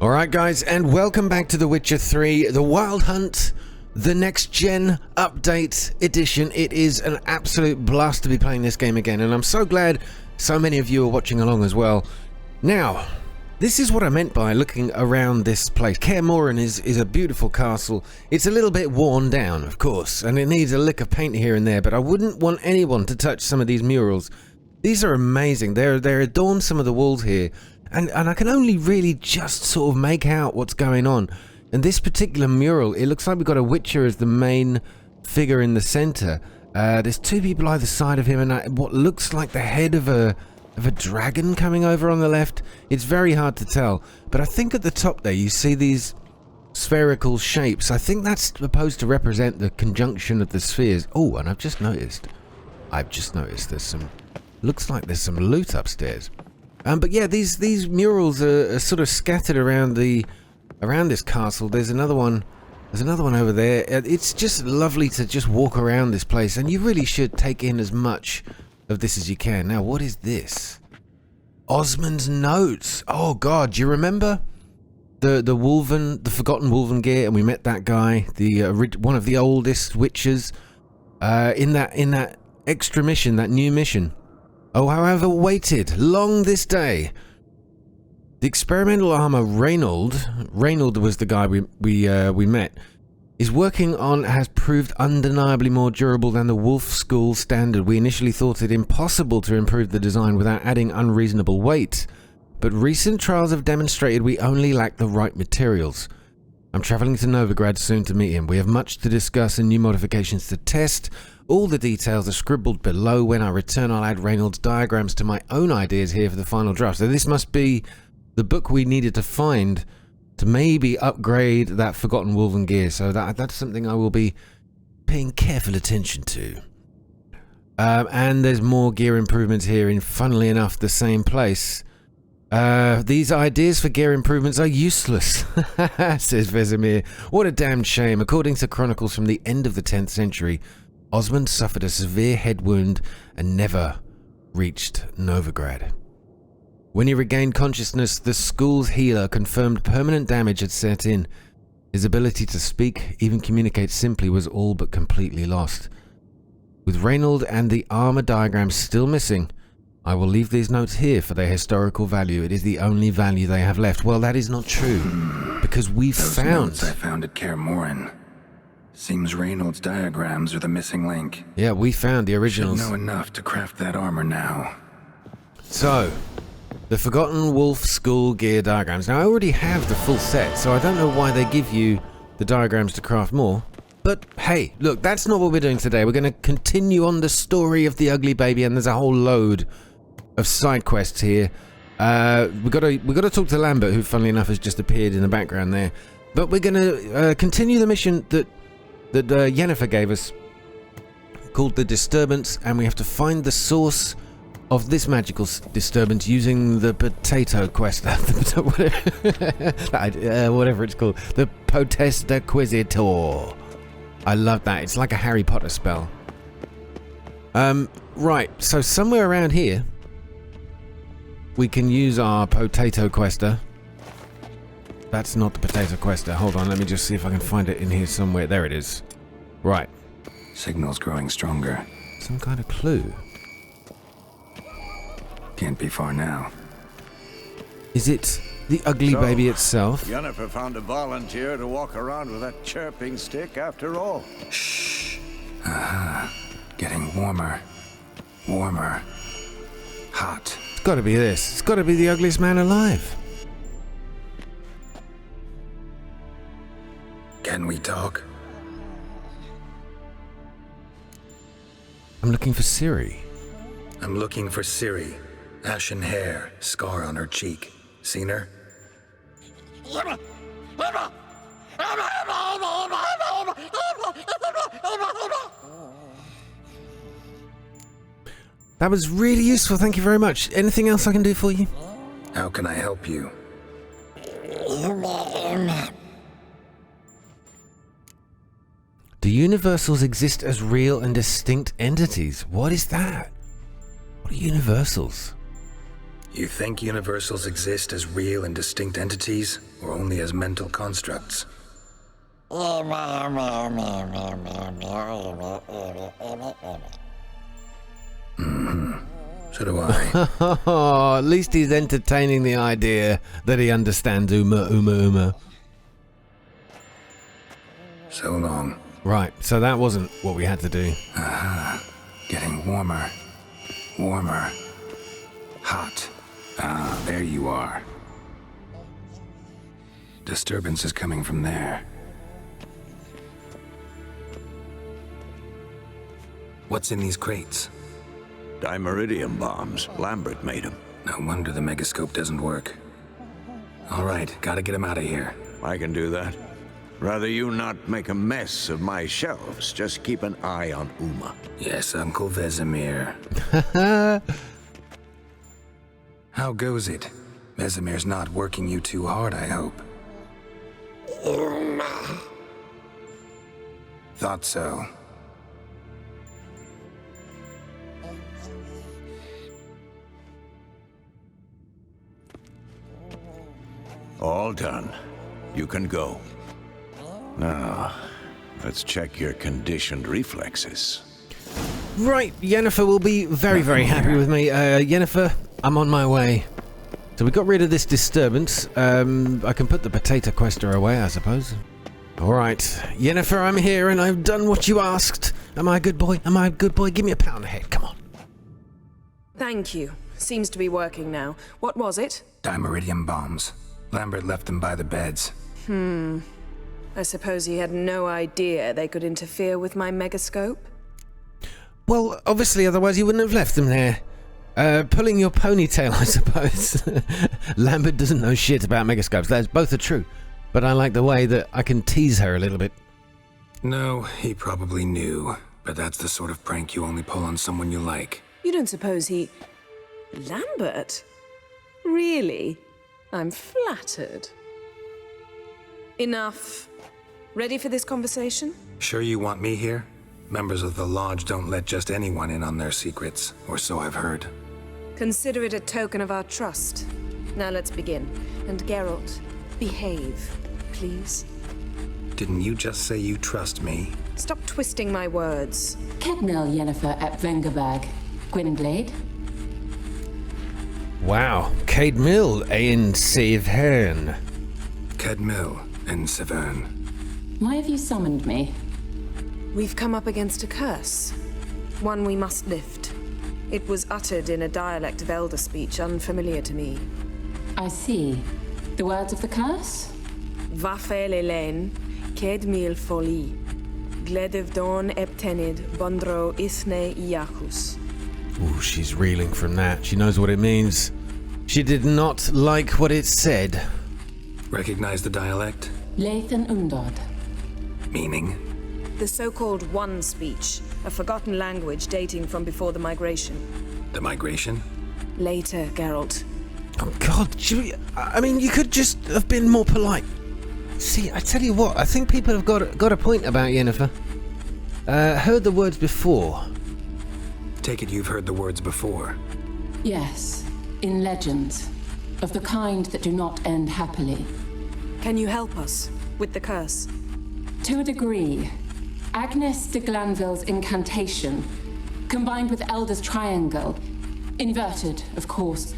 Alright guys, and welcome back to The Witcher 3, The Wild Hunt, the next gen update edition. It is an absolute blast to be playing this game again, and I'm so glad so many of you are watching along as well. Now, this is what I meant by looking around this place. Kaer Morhen is a beautiful castle. It's a little bit worn down, of course, and it needs a lick of paint here and there, but I wouldn't want anyone to touch some of these murals. These are amazing. They're adorned some of the walls here. And I can only really just sort of make out what's going on. And this particular mural, it looks like we've got a Witcher as the main figure in the center. There's two people either side of him, and what looks like the head of a dragon coming over on the left. It's very hard to tell. But I think at the top there, you see these spherical shapes. I think that's supposed to represent the conjunction of the spheres. Oh, and I've just noticed there's some, looks like there's some loot upstairs. But yeah, these murals are sort of scattered around this castle. There's another one over there. It's just lovely to just walk around this place, and you really should take in as much of this as you can. Now, what is this? Osmond's notes. Oh God, do you remember the forgotten Wolven gear? And we met that guy, one of the oldest witchers, in that extra mission, that new mission. Oh, how I've awaited long this day. The experimental armor Reynold was the guy we met, is working on has proved undeniably more durable than the Wolf School standard. We initially thought it impossible to improve the design without adding unreasonable weight, but recent trials have demonstrated we only lack the right materials. I'm traveling to Novigrad soon to meet him. We have much to discuss and new modifications to test. All the details are scribbled below. When I return, I'll add Reynold's diagrams to my own ideas here for the final draft. So this must be the book we needed to find to maybe upgrade that forgotten Wolven gear. So that's something I will be paying careful attention to. And there's more gear improvements here in, funnily enough, the same place. These ideas for gear improvements are useless, says Vesemir. What a damned shame. According to chronicles from the end of the 10th century, Osmond suffered a severe head wound and never reached Novigrad. When he regained consciousness, the school's healer confirmed permanent damage had set in. His ability to speak, even communicate simply, was all but completely lost. With Reynold and the armor diagrams still missing, I will leave these notes here for their historical value. It is the only value they have left. Well, that is not true, because we've found... Those notes I found at Kaer Morhen. Seems Reynold's diagrams are the missing link. Yeah, we found the originals. Should know enough to craft that armor now. So, the Forgotten Wolf School gear diagrams. Now, I already have the full set, so I don't know why they give you the diagrams to craft more. But hey, look, that's not what we're doing today. We're going to continue on the story of the ugly baby, and there's a whole load of side quests here. We got to talk to Lambert, who, funnily enough, has just appeared in the background there. But we're going to continue the mission that Yennefer gave us, called the Disturbance, and we have to find the source of this magical disturbance using the potato quest, whatever it's called, the Potestaquisitor. I love that. It's like a Harry Potter spell. Right, so somewhere around here we can use our potato quester. That's not the potato quester. Hold on, let me just see if I can find it in here somewhere. There it is. Right. Signal's growing stronger. Some kind of clue. Can't be far now. Is it the ugly baby itself? Yennefer found a volunteer to walk around with that chirping stick after all. Shh. Aha. Getting warmer. Warmer. Hot. It's got to be this. It's got to be the ugliest man alive. Can we talk? I'm looking for Ciri. I'm looking for Ciri. Ashen hair, scar on her cheek. Seen her? That was really useful, thank you very much. Anything else I can do for you? How can I help you? Do universals exist as real and distinct entities? What is that? What are universals? You think universals exist as real and distinct entities, or only as mental constructs? So do I. At least he's entertaining the idea that he understands Uma. So long. Right, so that wasn't what we had to do. Getting warmer. Warmer. Hot. Ah, there you are. Disturbance is coming from there. What's in these crates? Dimeridium bombs. Lambert made them. No wonder the megascope doesn't work. All right, gotta get him out of here. I can do that. Rather you not make a mess of my shelves. Just keep an eye on Uma. Yes, Uncle Vesemir. How goes it? Vesemir's not working you too hard, I hope. Thought so. All done. You can go. Now, let's check your conditioned reflexes. Right, Yennefer will be very, very happy with me. Yennefer, I'm on my way. So we got rid of this disturbance. I can put the potato quester away, I suppose. Alright, Yennefer, I'm here and I've done what you asked. Am I a good boy? Am I a good boy? Give me a pat on the head, come on. Thank you. Seems to be working now. What was it? Dimeridium bombs. Lambert left them by the beds. I suppose he had no idea they could interfere with my megascope? Well, obviously, otherwise you wouldn't have left them there. Pulling your ponytail, I suppose. Lambert doesn't know shit about megascopes. That's both are true. But I like the way that I can tease her a little bit. No, he probably knew. But that's the sort of prank you only pull on someone you like. You don't suppose he... Lambert? Really? I'm flattered. Enough. Ready for this conversation? Sure you want me here? Members of the Lodge don't let just anyone in on their secrets, or so I've heard. Consider it a token of our trust. Now let's begin. And Geralt, behave, please. Didn't you just say you trust me? Stop twisting my words. Kedmil Yennefer at Vengerberg. Gwynblade? Wow, Cade Mill in Severn. Kedmil and Severn. Why have you summoned me? We've come up against a curse. One we must lift. It was uttered in a dialect of Elder speech unfamiliar to me. I see. The words of the curse? Vafel Elaine, Ced Mil Foli, Gledev Dawn Eptenid, Bondro Ithne Iacus. Ooh, she's reeling from that. She knows what it means. She did not like what it said. Recognize the dialect? Lathan Undod. Meaning? The so-called One speech, a forgotten language dating from before the migration. The migration? Later, Geralt. Oh God, I mean, you could just have been more polite. See, I tell you what, I think people have got a point about Yennefer. Heard the words before. Take it you've heard the words before. Yes, in legends. Of the kind that do not end happily. Can you help us with the curse? To a degree. Agnes de Glanville's incantation, combined with Elder's triangle, inverted, of course.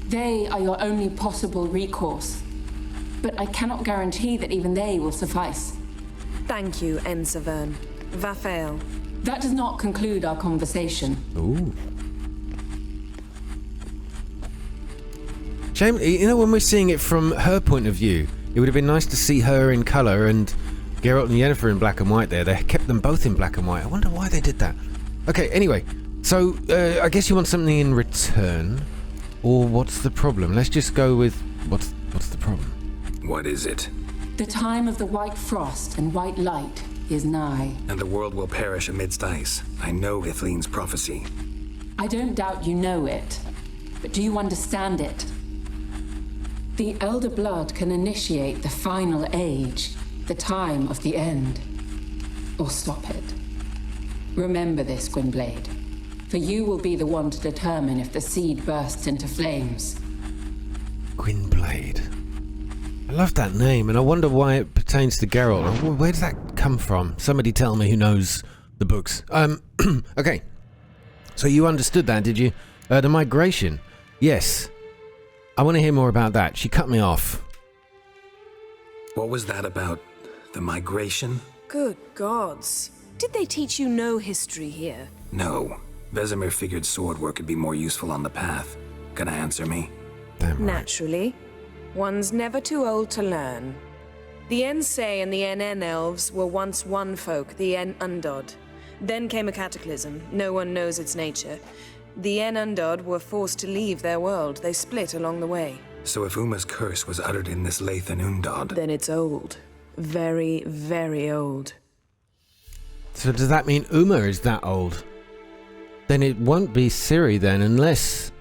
They are your only possible recourse. But I cannot guarantee that even they will suffice. Thank you, En Severn. Vafael. That does not conclude our conversation. Ooh. Shame, you know, when we're seeing it from her point of view, it would have been nice to see her in colour and Geralt and Yennefer in black and white there. They kept them both in black and white. I wonder why they did that. Okay, anyway, so I guess you want something in return, or what's the problem? Let's just go with what's the problem? What is it? The time of the white frost and white light is nigh. And the world will perish amidst ice. I know Ithleen's prophecy. I don't doubt you know it, but do you understand it? The Elder Blood can initiate the final age, the time of the end, or stop it. Remember this, Gwynblade. For you will be the one to determine if the seed bursts into flames. Gwynblade. I love that name, and I wonder why it pertains to Geralt. Where does that come from? Somebody tell me who knows the books. Okay. So you understood that, did you? The migration. Yes. I want to hear more about that. She cut me off. What was that about? The migration? Good gods. Did they teach you no history here? No. Vesemir figured sword work would be more useful on the path. Gonna answer me? Damn right. Naturally. One's never too old to learn. The Ensei and the NN elves were once one folk, the En Undod. Then came a cataclysm. No one knows its nature. The En Undod were forced to leave their world. They split along the way. So if Uma's curse was uttered in this Lathan Undod... Then it's old. Very, very old. So does that mean Uma is that old? Then it won't be Ciri then, unless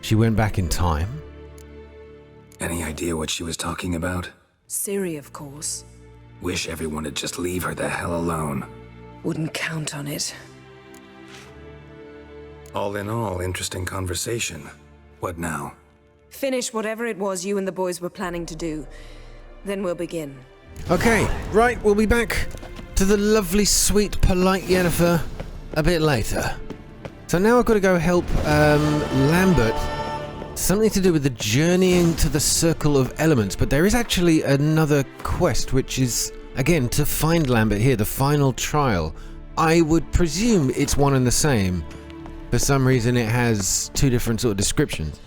she went back in time. Any idea what she was talking about? Ciri, of course. Wish everyone would just leave her the hell alone. Wouldn't count on it. All in all, interesting conversation. What now? Finish whatever it was you and the boys were planning to do. Then we'll begin. Okay, right, we'll be back to the lovely, sweet, polite Yennefer a bit later. So now I've got to go help Lambert. Something to do with the journeying to the Circle of Elements, but there is actually another quest, which is, again, to find Lambert here, the final trial. I would presume it's one and the same. For some reason it has two different sort of descriptions.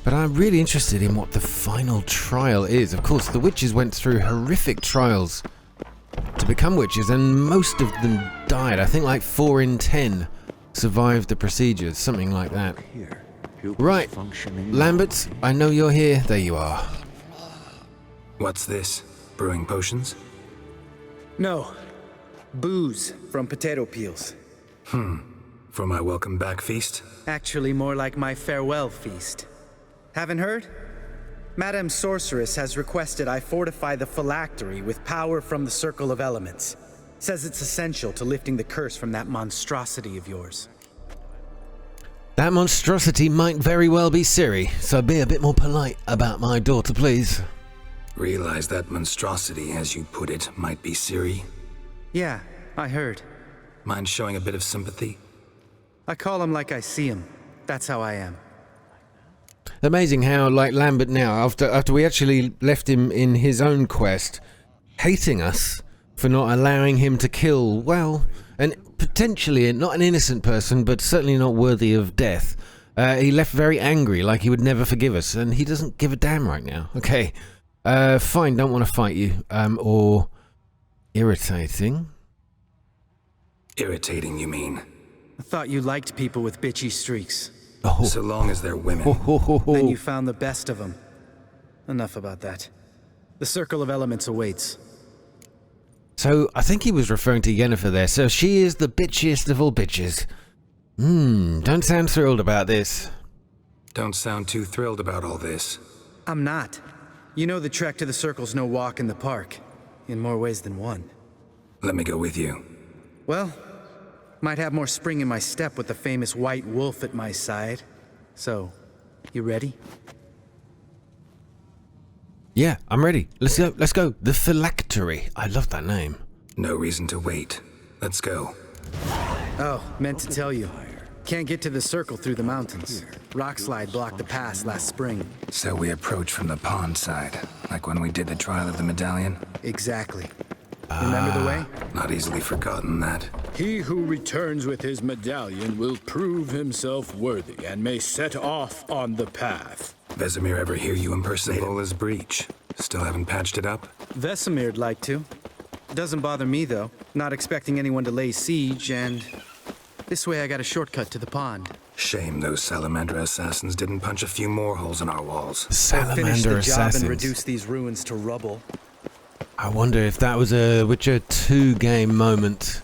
But I'm really interested in what the final trial is. Of course, the witches went through horrific trials to become witches, and most of them died. I think like 4 in 10 survived the procedures, something like that. Right, Lambert, I know you're here. There you are. What's this? Brewing potions? No. Booze from potato peels. For my welcome back feast? Actually, more like my farewell feast. Haven't heard? Madame Sorceress has requested I fortify the phylactery with power from the Circle of Elements. Says it's essential to lifting the curse from that monstrosity of yours. That monstrosity might very well be Ciri, so be a bit more polite about my daughter, please. Realize that monstrosity, as you put it, might be Ciri? Yeah, I heard. Mind showing a bit of sympathy? I call him like I see him. That's how I am. Amazing how, like Lambert now, after we actually left him in his own quest, hating us for not allowing him to kill, well, and potentially not an innocent person, but certainly not worthy of death. He left very angry, like he would never forgive us, and he doesn't give a damn right now. Okay, fine, don't want to fight you, or irritating. Irritating, you mean? I thought you liked people with bitchy streaks. Oh. So long as they're women. Then you found the best of them. Enough about that. The Circle of Elements awaits. So, I think he was referring to Yennefer there, so she is the bitchiest of all bitches. Don't sound thrilled about this. Don't sound too thrilled about all this. I'm not. You know the trek to the Circle's no walk in the park. In more ways than one. Let me go with you. Well, might have more spring in my step with the famous white wolf at my side. So, you ready? Yeah, I'm ready. Let's go. Let's go. The phylactery. I love that name. No reason to wait. Let's go. Oh, meant to tell you. Can't get to the Circle through the mountains. Rockslide blocked the pass last spring. So we approach from the pond side, like when we did the trial of the medallion? Exactly. Remember the way? Not easily forgotten that. He who returns with his medallion will prove himself worthy and may set off on the path. Vesemir ever hear you impersonate Ola's breach? Still haven't patched it up? Vesemir'd like to. Doesn't bother me, though. Not expecting anyone to lay siege, and this way I got a shortcut to the pond. Shame those Salamander assassins didn't punch a few more holes in our walls. Finish Salamander the job assassins. and reduce these ruins to rubble. I wonder if that was a Witcher 2 game moment.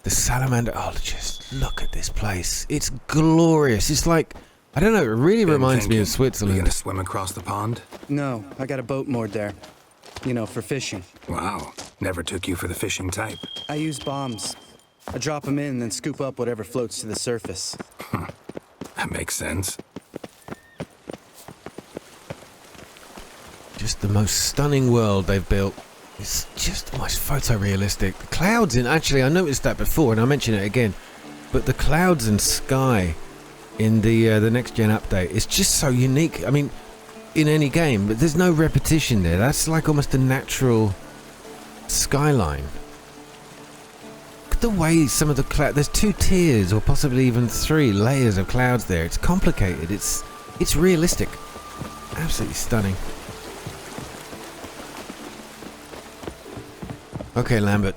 The Salamander... Oh, just look at this place. It's glorious. It's like... I don't know, it really reminds me of You Switzerland. gonna swim across the pond? No, I got a boat moored there. You know, for fishing. Wow. Never took you for the fishing type. I use bombs. I drop them in, then scoop up whatever floats to the surface. That makes sense. Just the most stunning world they've built. It's just almost photorealistic. The clouds in... Actually, I noticed that before, and I'll mention it again. But the clouds and sky in the next-gen update is just so unique. I mean, in any game, but there's no repetition there. That's like almost a natural skyline. Look at the way some of the clouds... There's 2 tiers, or possibly even 3 layers of clouds there. It's complicated. It's realistic. Absolutely stunning. Okay, Lambert.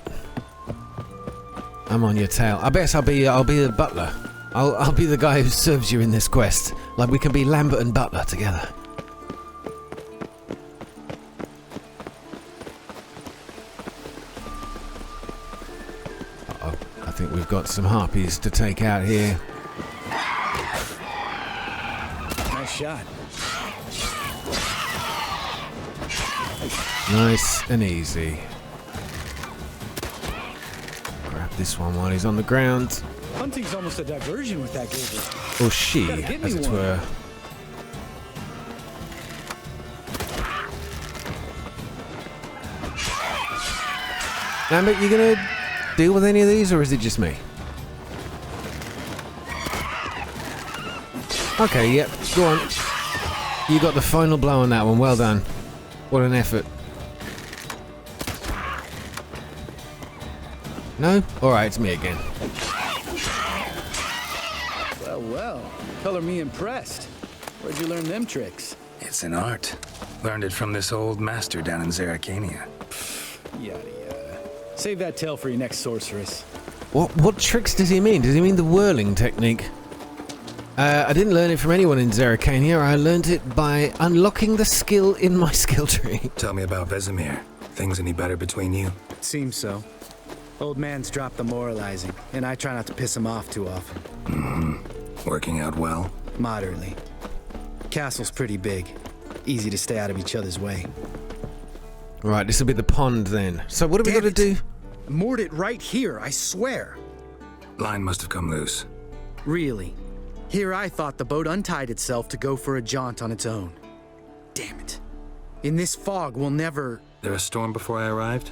I'm on your tail. I guess I'll be the butler. I'll be the guy who serves you in this quest. Like we can be Lambert and Butler together. Uh-oh. I think we've got some harpies to take out here. Nice shot. Nice and easy. Grab this one while he's on the ground. Hunting's almost a diversion with that gator. Or she, as it were. Lambert, you gonna deal with any of these, or is it just me? Okay, yep, go on. You got the final blow on that one, well done. What an effort. No? Alright, it's me again. Well, color me impressed. Where'd you learn them tricks? It's an art. Learned it from this old master down in Zeracania. Yada yada. Save that tale for your next sorceress. What tricks does he mean? Does he mean the whirling technique? I didn't learn it from anyone in Zeracania. I learned it by unlocking the skill in my skill tree. Tell me about Vesemir. Things any better between you? Seems so. Old man's dropped the moralizing, and I try not to piss him off too often. Mm-hmm. Working out well? Moderately. Castle's pretty big. Easy to stay out of each other's way. Right, this will be the pond then. So what have we got to do? Moored it right here, I swear. Line must have come loose. Really? Here I thought the boat untied itself to go for a jaunt on its own. Damn it. In this fog, we'll never... There a storm before I arrived?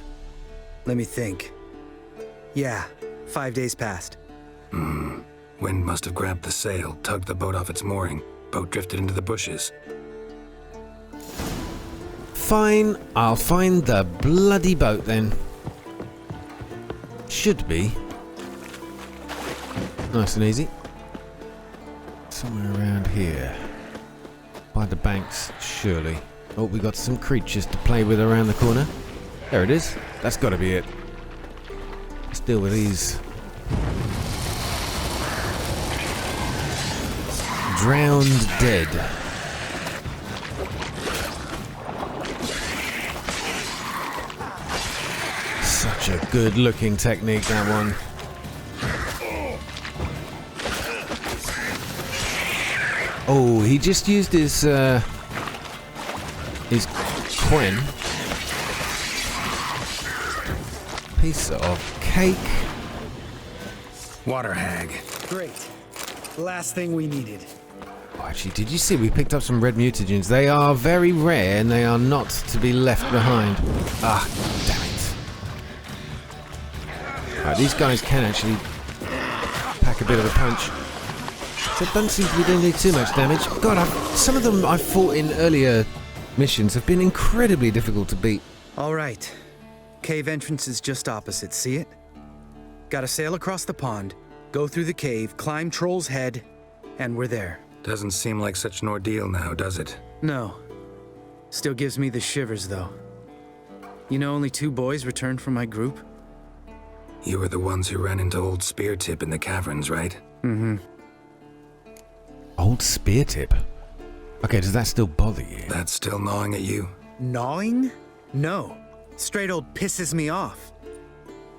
Let me think. Yeah, 5 days passed. Wind must have grabbed the sail, tugged the boat off its mooring. Boat drifted into the bushes. Fine, I'll find the bloody boat then. Should be. Nice and easy. Somewhere around here. By the banks, surely. Oh, we got some creatures to play with around the corner. There it is. That's got to be it. Let's deal with these. Drowned dead. Such a good looking technique, that one. Oh, he just used his coin. Piece of cake. Water hag. Great. Last thing we needed. Oh, actually, did you see we picked up some red mutagens? They are very rare and they are not to be left behind. Ah, damn it. Right, these guys can actually pack a bit of a punch. So it doesn't seem to be doing too much damage. God, some of them I've fought in earlier missions have been incredibly difficult to beat. All right. Cave entrance is just opposite, see it? Gotta sail across the pond, go through the cave, climb Troll's Head, and we're there. Doesn't seem like such an ordeal now, does it? No. Still gives me the shivers, though. You know only 2 boys returned from my group? You were the ones who ran into old Speartip in the caverns, right? Mm-hmm. Old Speartip? Okay, does that still bother you? That's still gnawing at you? Gnawing? No. Straight old pisses me off.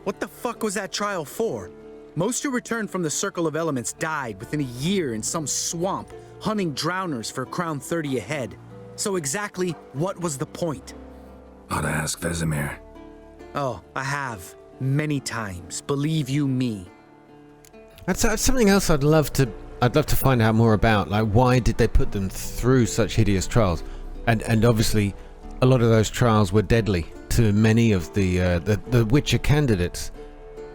What the fuck was that trial for? Most who returned from the Circle of Elements died within a year in some swamp, hunting drowners for Crown 30 a head. So exactly what was the point? Ought to ask Vesemir. Oh, I have. Many times, believe you me. That's something else I'd love to find out more about. Like, why did they put them through such hideous trials? And obviously, a lot of those trials were deadly to many of the Witcher candidates.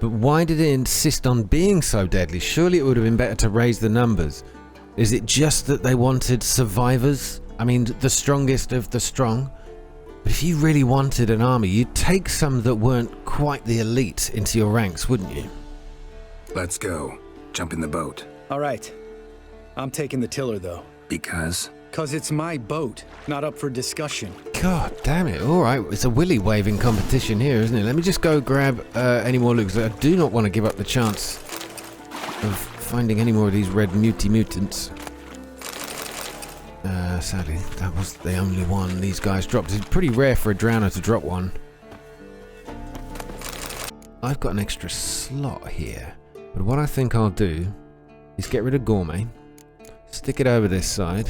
But why did it insist on being so deadly? Surely it would have been better to raise the numbers. Is it just that they wanted survivors? I mean, the strongest of the strong? But if you really wanted an army, you'd take some that weren't quite the elite into your ranks, wouldn't you? Let's go. Jump in the boat. All right. I'm taking the tiller, though. Because? 'Cause it's my boat, not up for discussion. God damn it. All right, it's a willy waving competition here, isn't it? Let me just go grab any more loot, 'cause I do not want to give up the chance of finding any more of these red mutants. Sadly, that was the only one these guys dropped. It's pretty rare for a drowner to drop one. I've got an extra slot here, but what I think I'll do is get rid of Gourmet, stick it over this side,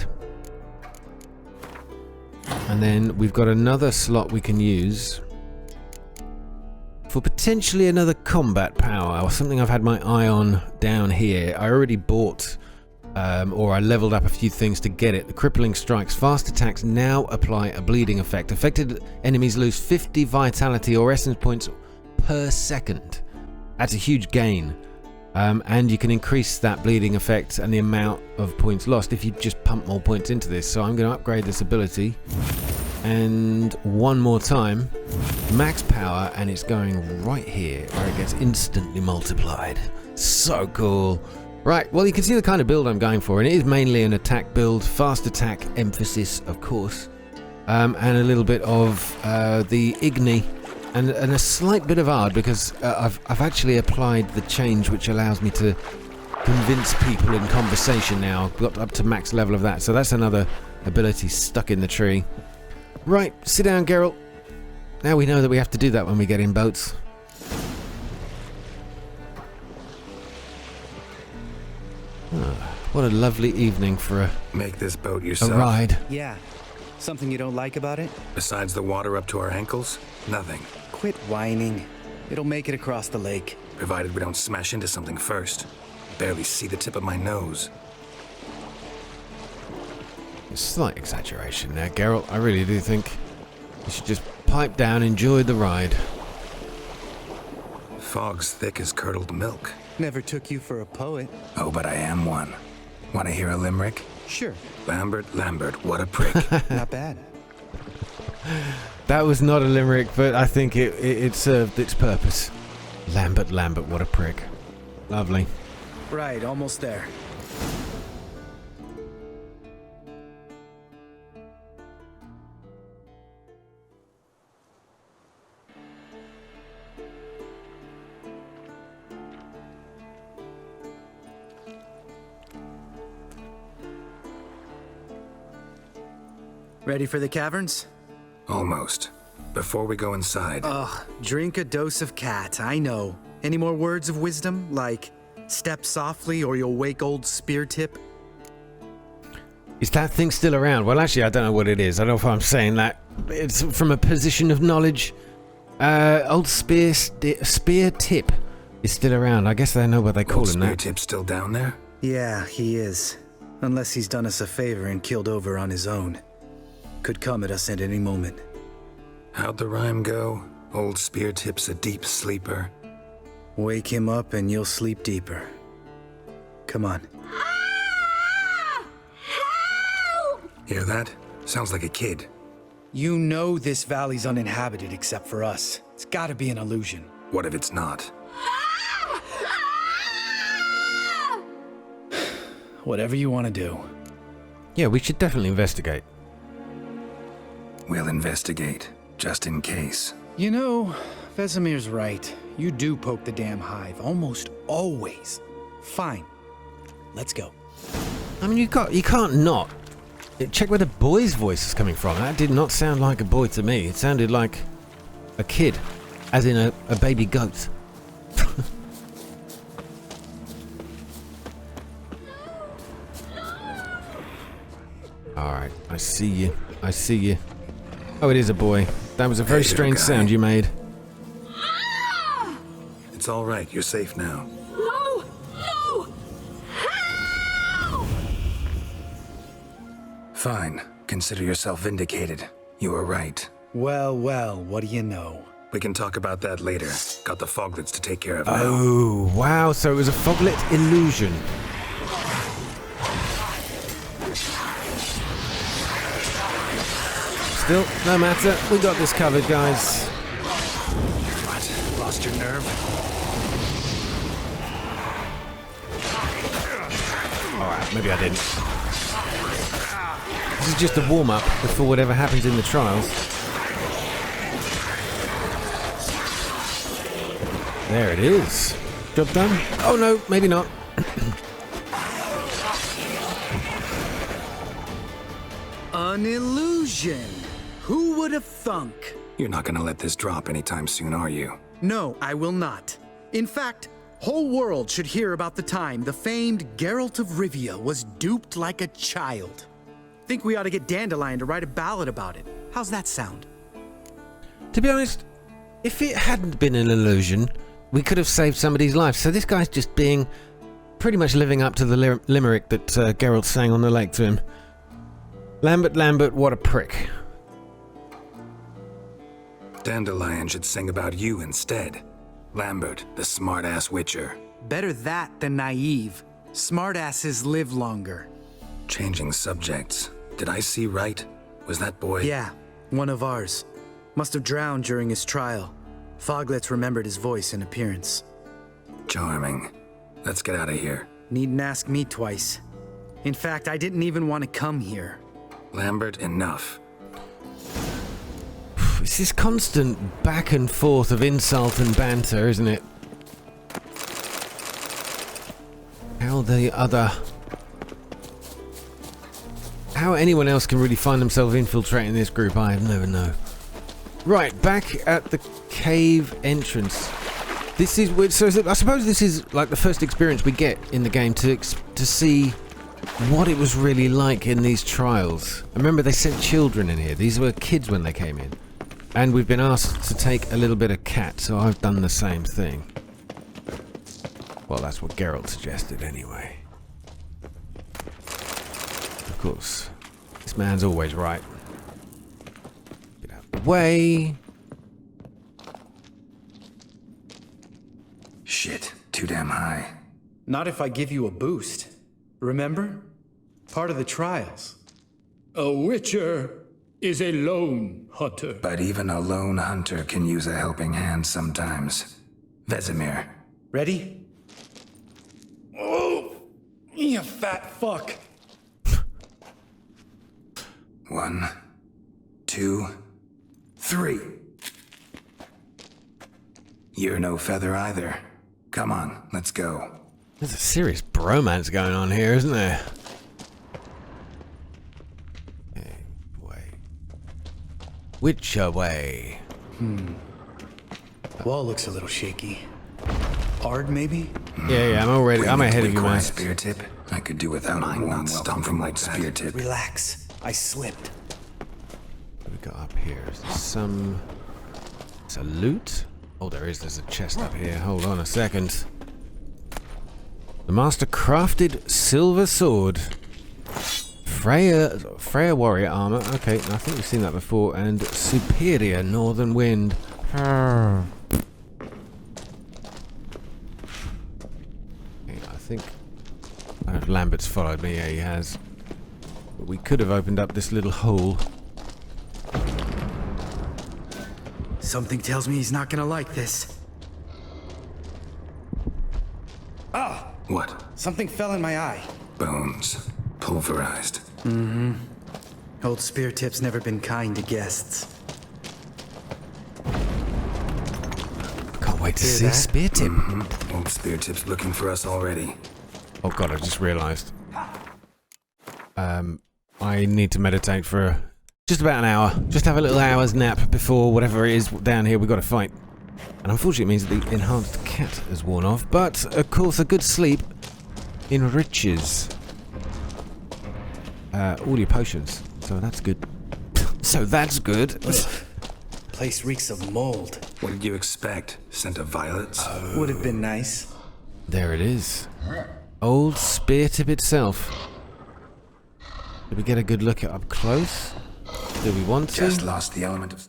and then we've got another slot we can use for potentially another combat power, or something I've had my eye on down here. I already bought, or I leveled up a few things to get it. The Crippling Strikes. Fast attacks now apply a bleeding effect. Affected enemies lose 50 vitality or essence points per second. That's a huge gain. And you can increase that bleeding effect and the amount of points lost if you just pump more points into this. So I'm going to upgrade this ability. And one more time. Max power, and it's going right here where it gets instantly multiplied. So cool. Right, well, you can see the kind of build I'm going for, and it is mainly an attack build, fast attack emphasis, of course, and a little bit of the Igni, and a slight bit of Ard, because I've actually applied the change which allows me to convince people in conversation now. I've got up to max level of that, so that's another ability stuck in the tree. Right, sit down, Geralt. Now we know that we have to do that when we get in boats. What a lovely evening for a Make this boat yourself. ride. Yeah. Something you don't like about it? Besides the water up to our ankles, nothing. Quit whining. It'll make it across the lake. Provided we don't smash into something first. Barely see the tip of my nose. A slight exaggeration there, Geralt. I really do think you should just pipe down, enjoy the ride. Fog's thick as curdled milk. Never took you for a poet. Oh, but I am one. Want to hear a limerick? Sure. Lambert, what a prick. Not bad. That was not a limerick, but I think it served its purpose. Lambert, what a prick. Lovely. Right, almost there. Ready for the caverns? Almost. Before we go inside. Ugh, drink a dose of cat, I know. Any more words of wisdom, like step softly or you'll wake old Spear Tip? Is that thing still around? Well, actually, I don't know what it is. I don't know if I'm saying that. It's from a position of knowledge. Old Spear Tip is still around. I guess they know what they call him now. Spear Tip's still down there? Yeah, he is. Unless he's done us a favor and killed over on his own. Could come at us at any moment. How'd the rhyme go? Old Spear Tip's a deep sleeper. Wake him up and you'll sleep deeper. Come on. Hear that? Sounds like a kid. You know this valley's uninhabited except for us. It's gotta be an illusion. What if it's not? Whatever you want to do. Yeah, we should definitely investigate. We'll investigate, just in case. You know, Vesemir's right. You do poke the damn hive, almost always. Fine. Let's go. I mean, you can't not. Check where the boy's voice is coming from. That did not sound like a boy to me. It sounded like a kid, as in a baby goat. Alright, I see you. I see you. Oh, it is a boy. That was a very strange sound you made. It's all right. You're safe now. No! No! Fine. Consider yourself vindicated. You were right. Well, well, what do you know? We can talk about that later. Got the foglets to take care of now. Oh, wow. So it was a foglet illusion. Still, no matter. We got this covered, guys. What? Lost your nerve? Alright, maybe I didn't. This is just a warm-up before whatever happens in the trials. There it is. Job done? Oh no, maybe not. An illusion! Who would have thunk? You're not gonna let this drop anytime soon, are you? No, I will not. In fact, whole world should hear about the time the famed Geralt of Rivia was duped like a child. Think we ought to get Dandelion to write a ballad about it. How's that sound? To be honest, if it hadn't been an illusion, we could have saved somebody's life. So this guy's just being pretty much living up to the limerick that Geralt sang on the lake to him. Lambert, Lambert, what a prick. Dandelion should sing about you instead. Lambert, the smart-ass witcher. Better that than naive. Smartasses live longer. Changing subjects. Did I see right? Was that boy? Yeah, one of ours. Must have drowned during his trial. Foglets remembered his voice and appearance. Charming. Let's get out of here. Needn't ask me twice. In fact, I didn't even want to come here. Lambert, enough. It's this constant back and forth of insult and banter, isn't it? How anyone else can really find themselves infiltrating this group, I never know. Right, back at the cave entrance. This is I suppose this is like the first experience we get in the game to see what it was really like in these trials. Remember, they sent children in here. These were kids when they came in. And we've been asked to take a little bit of cat, so I've done the same thing. Well, that's what Geralt suggested anyway. Of course, this man's always right. Get out of the way. Shit, too damn high. Not if I give you a boost. Remember? Part of the trials. A witcher is a lone hunter. But even a lone hunter can use a helping hand sometimes. Vesemir. Ready? Oh, you fat fuck. 1, 2, 3. You're no feather either. Come on, let's go. There's a serious bromance going on here, isn't there? Okay, way. Which way? Wall looks a little shaky. Hard, maybe? Yeah, I'm ahead of you, man. Spear tip. I could do without a not stomping like spear tip. Relax. I slipped. What we got up here? Is there some... It's a loot? Oh, there is. There's a chest up here. Hold on a second. The master crafted silver sword. Freya warrior armor. Okay, I think we've seen that before. And superior northern wind. Okay, I think Lambert's followed me. Yeah, he has. But we could have opened up this little hole. Something tells me he's not gonna like this. Ah! What? Something fell in my eye. Bones. Pulverized. Mm-hmm. Old spear tip's never been kind to guests. Can't wait to Hear see that? Spear Tip. Old spear tip's looking for us already. Oh god, I just realised. I need to meditate for just about an hour. Just have a little hour's nap before whatever it is down here we've got to fight. And unfortunately it means that the enhanced cat has worn off. But, of course, a good sleep enriches all your potions. So that's good. So that's good. Place reeks of mold. What did you expect? Scent of violets? Would have been nice. There it is. Old Spear Tip itself. Did we get a good look at up close? Do we want to? Just lost the element of...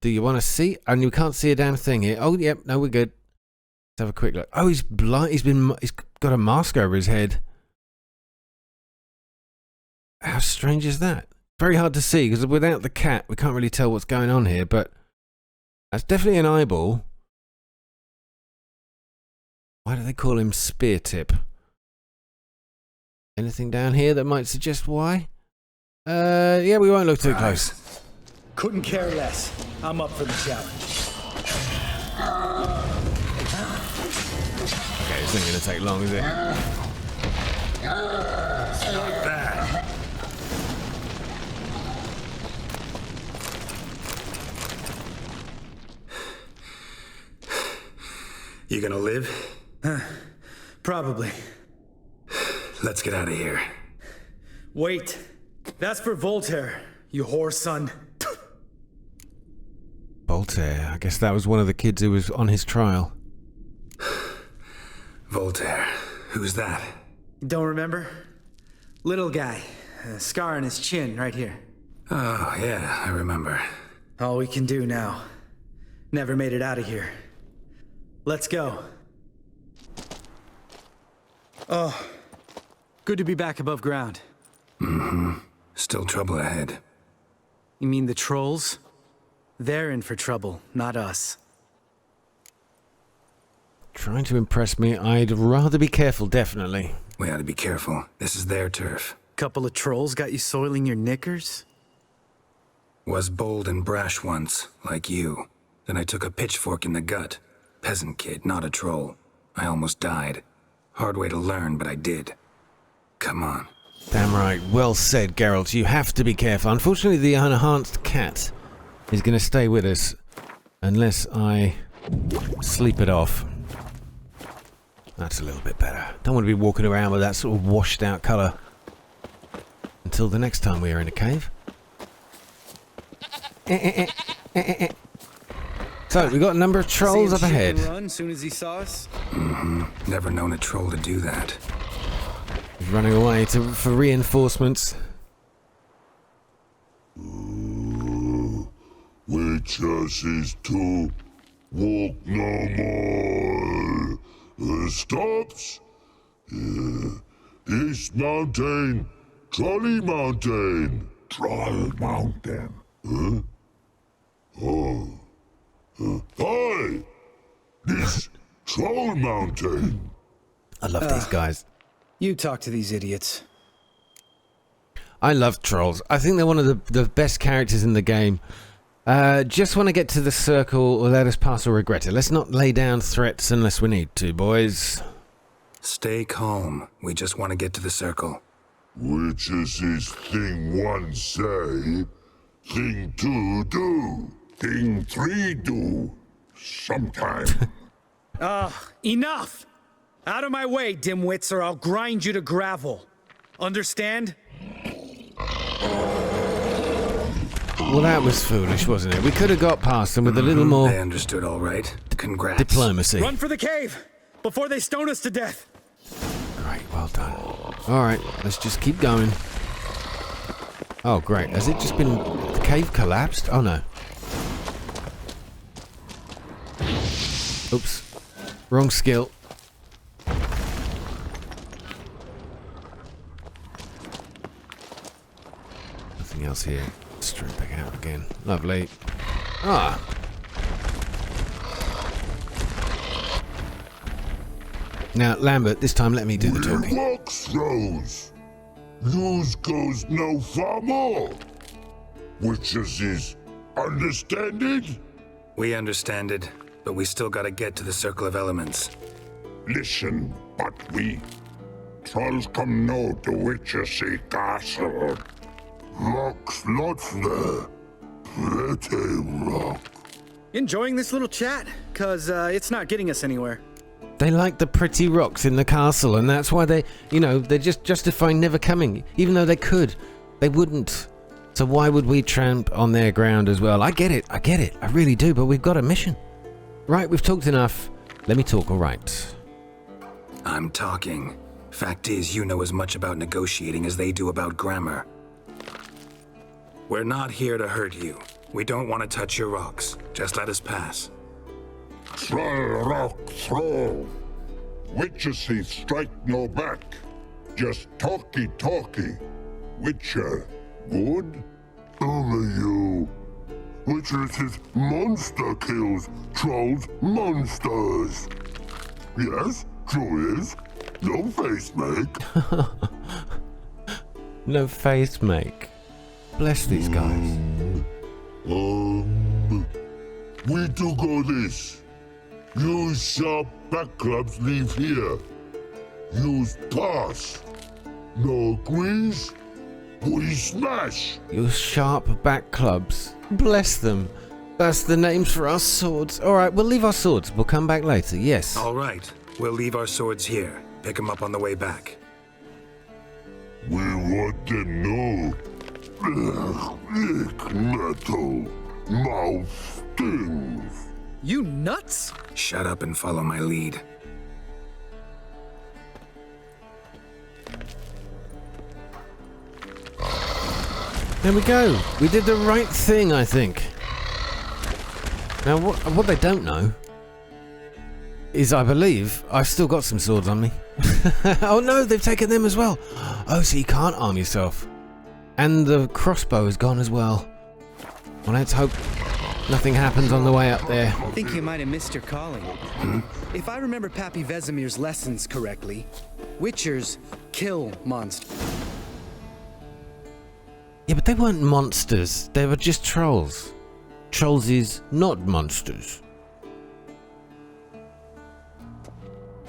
Do you want to see? And you can't see a damn thing here. Oh, yep. No, we're good. Let's have a quick look. Oh, he's blind. He's got a mask over his head. How strange is that? Very hard to see because without the cat, we can't really tell what's going on here. But that's definitely an eyeball. Why do they call him Spear Tip? Anything down here that might suggest why? Yeah, we won't look too close. Couldn't care less. I'm up for the challenge. Okay, this ain't gonna take long, is it? Not bad. You gonna live? Probably. Let's get out of here. Wait. That's for Voltaire, you whore son. Voltaire. I guess that was one of the kids who was on his trial. Voltaire. Who's that? Don't remember? Little guy. A scar on his chin right here. Oh, yeah, I remember. All we can do now. Never made it out of here. Let's go. Oh. Good to be back above ground. Mm-hmm. Still trouble ahead. You mean the trolls? They're in for trouble, not us. Trying to impress me, I'd rather be careful, definitely. We ought to be careful. This is their turf. Couple of trolls got you soiling your knickers? Was bold and brash once, like you. Then I took a pitchfork in the gut. Peasant kid, not a troll. I almost died. Hard way to learn, but I did. Come on. Damn right. Well said, Geralt. You have to be careful. Unfortunately, the enhanced cat is going to stay with us unless I sleep it off. That's a little bit better. Don't want to be walking around with that sort of washed out colour until the next time we are in a cave. So, we got a number of trolls up ahead. Run soon as he saw us? Mm-hmm. Never known a troll to do that. He's running away for reinforcements. Witches is to walk no more. Stops. East Mountain, Trolley Mountain. Troll Mountain. Huh? Oh. Hi! This Troll Mountain. I love these guys. You talk to these idiots. I love trolls. I think they're one of the best characters in the game. Just want to get to the circle, or let us pass or regret it. Let's not lay down threats unless we need to, boys. Stay calm. We just want to get to the circle. Which is his thing one say, thing two do, thing three do, sometime. Enough! Out of my way, dimwits, or I'll grind you to gravel. Understand? Well, that was foolish, wasn't it? We could have got past them with a little more... They understood all right. Congrats. Diplomacy. Run for the cave! Before they stone us to death! Great, well done. Alright, let's just keep going. Oh, great. Has it just been... The cave collapsed? Oh, no. Oops. Wrong skill. Nothing else here. Straight back out again. Lovely. Ah. Now, Lambert, this time let me do the talking. Rock throws. News goes no far more. Which is understanding? We understand it, but we still gotta get to the Circle of Elements. Listen, but we trolls come no to witches castle. Rocks lots there. Pretty rock. Enjoying this little chat? 'Cause it's not getting us anywhere. They like the pretty rocks in the castle, and that's why they, they're just justifying never coming. Even though they could, they wouldn't. So why would we tramp on their ground as well? I get it, I really do, but we've got a mission. Right, we've talked enough. Let me talk, all right. I'm talking. Fact is, you know as much about negotiating as they do about grammar. We're not here to hurt you. We don't want to touch your rocks. Just let us pass. Troll rock throw. Witches he strike no back. Just talky. Witcher, good? Only you. Witcher is monster kills. Trolls monsters. Yes, true is. No face make. No face make. Bless these guys. We do go this. Use sharp back clubs leave here. Use pass. No agrees? We smash. Your sharp back clubs. Bless them. That's the names for our swords. Alright, we'll leave our swords. We'll come back later, yes. All right. We'll leave our swords here. Pick them up on the way back. We want them know. Ick metal. Mouth stings. You nuts? Shut up and follow my lead. There we go. We did the right thing, I think. Now, what they don't know is, I believe, I've still got some swords on me. Oh no, they've taken them as well. Oh, so you can't arm yourself. And the crossbow is gone as well. Well, let's hope nothing happens on the way up there. I think you might have missed your calling. If I remember Pappy Vesemir's lessons correctly, Witchers kill monsters. Yeah, but they weren't monsters. They were just trolls. Trolls is not monsters.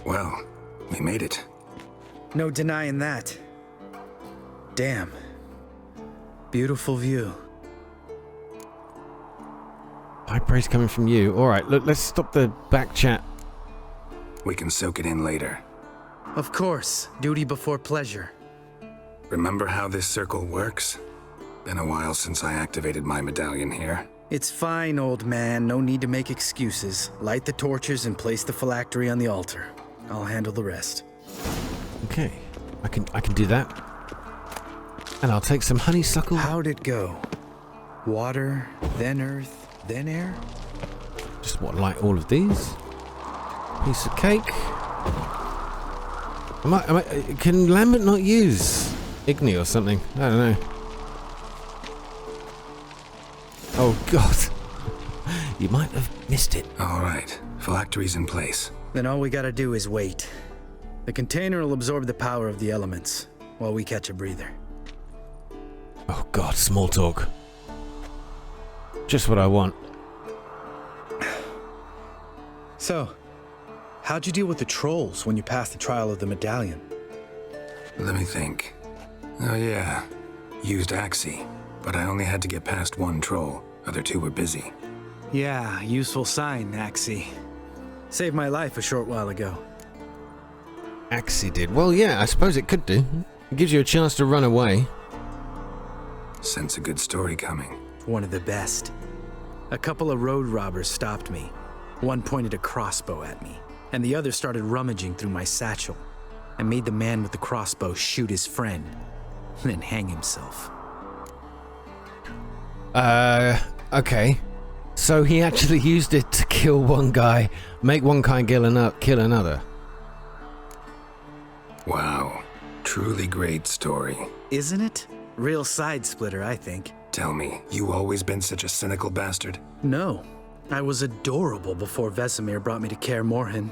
Well, we made it. No denying that. Damn. Beautiful view. High praise coming from you. Alright, look, let's stop the back chat. We can soak it in later. Of course. Duty before pleasure. Remember how this circle works? Been a while since I activated my medallion here. It's fine, old man. No need to make excuses. Light the torches and place the phylactery on the altar. I'll handle the rest. Okay, I can do that. And I'll take some honeysuckle. How'd it go? Water, then earth, then air? Just what, like all of these? Piece of cake. Can Lambert not use Igni or something? I don't know. Oh god. You might have missed it. All right, phylactery's in place. Then all we gotta do is wait. The container will absorb the power of the elements while we catch a breather. Oh god, small talk. Just what I want. So, how'd you deal with the trolls when you passed the trial of the medallion? Let me think. Oh yeah, used Axie, but I only had to get past one troll. Other two were busy. Yeah, useful sign, Axie. Saved my life a short while ago. Axie did. Well, yeah, I suppose it could do. It gives you a chance to run away. Sense a good story coming. One of the best. A couple of road robbers stopped me. One pointed a crossbow at me, and the other started rummaging through my satchel and made the man with the crossbow shoot his friend, then hang himself. Okay. So he actually used it to kill one guy, make one guy kill another. Wow, truly great story. Isn't it? Real side splitter, I think. Tell me, you always been such a cynical bastard? No. I was adorable before Vesemir brought me to Kaer Morhen.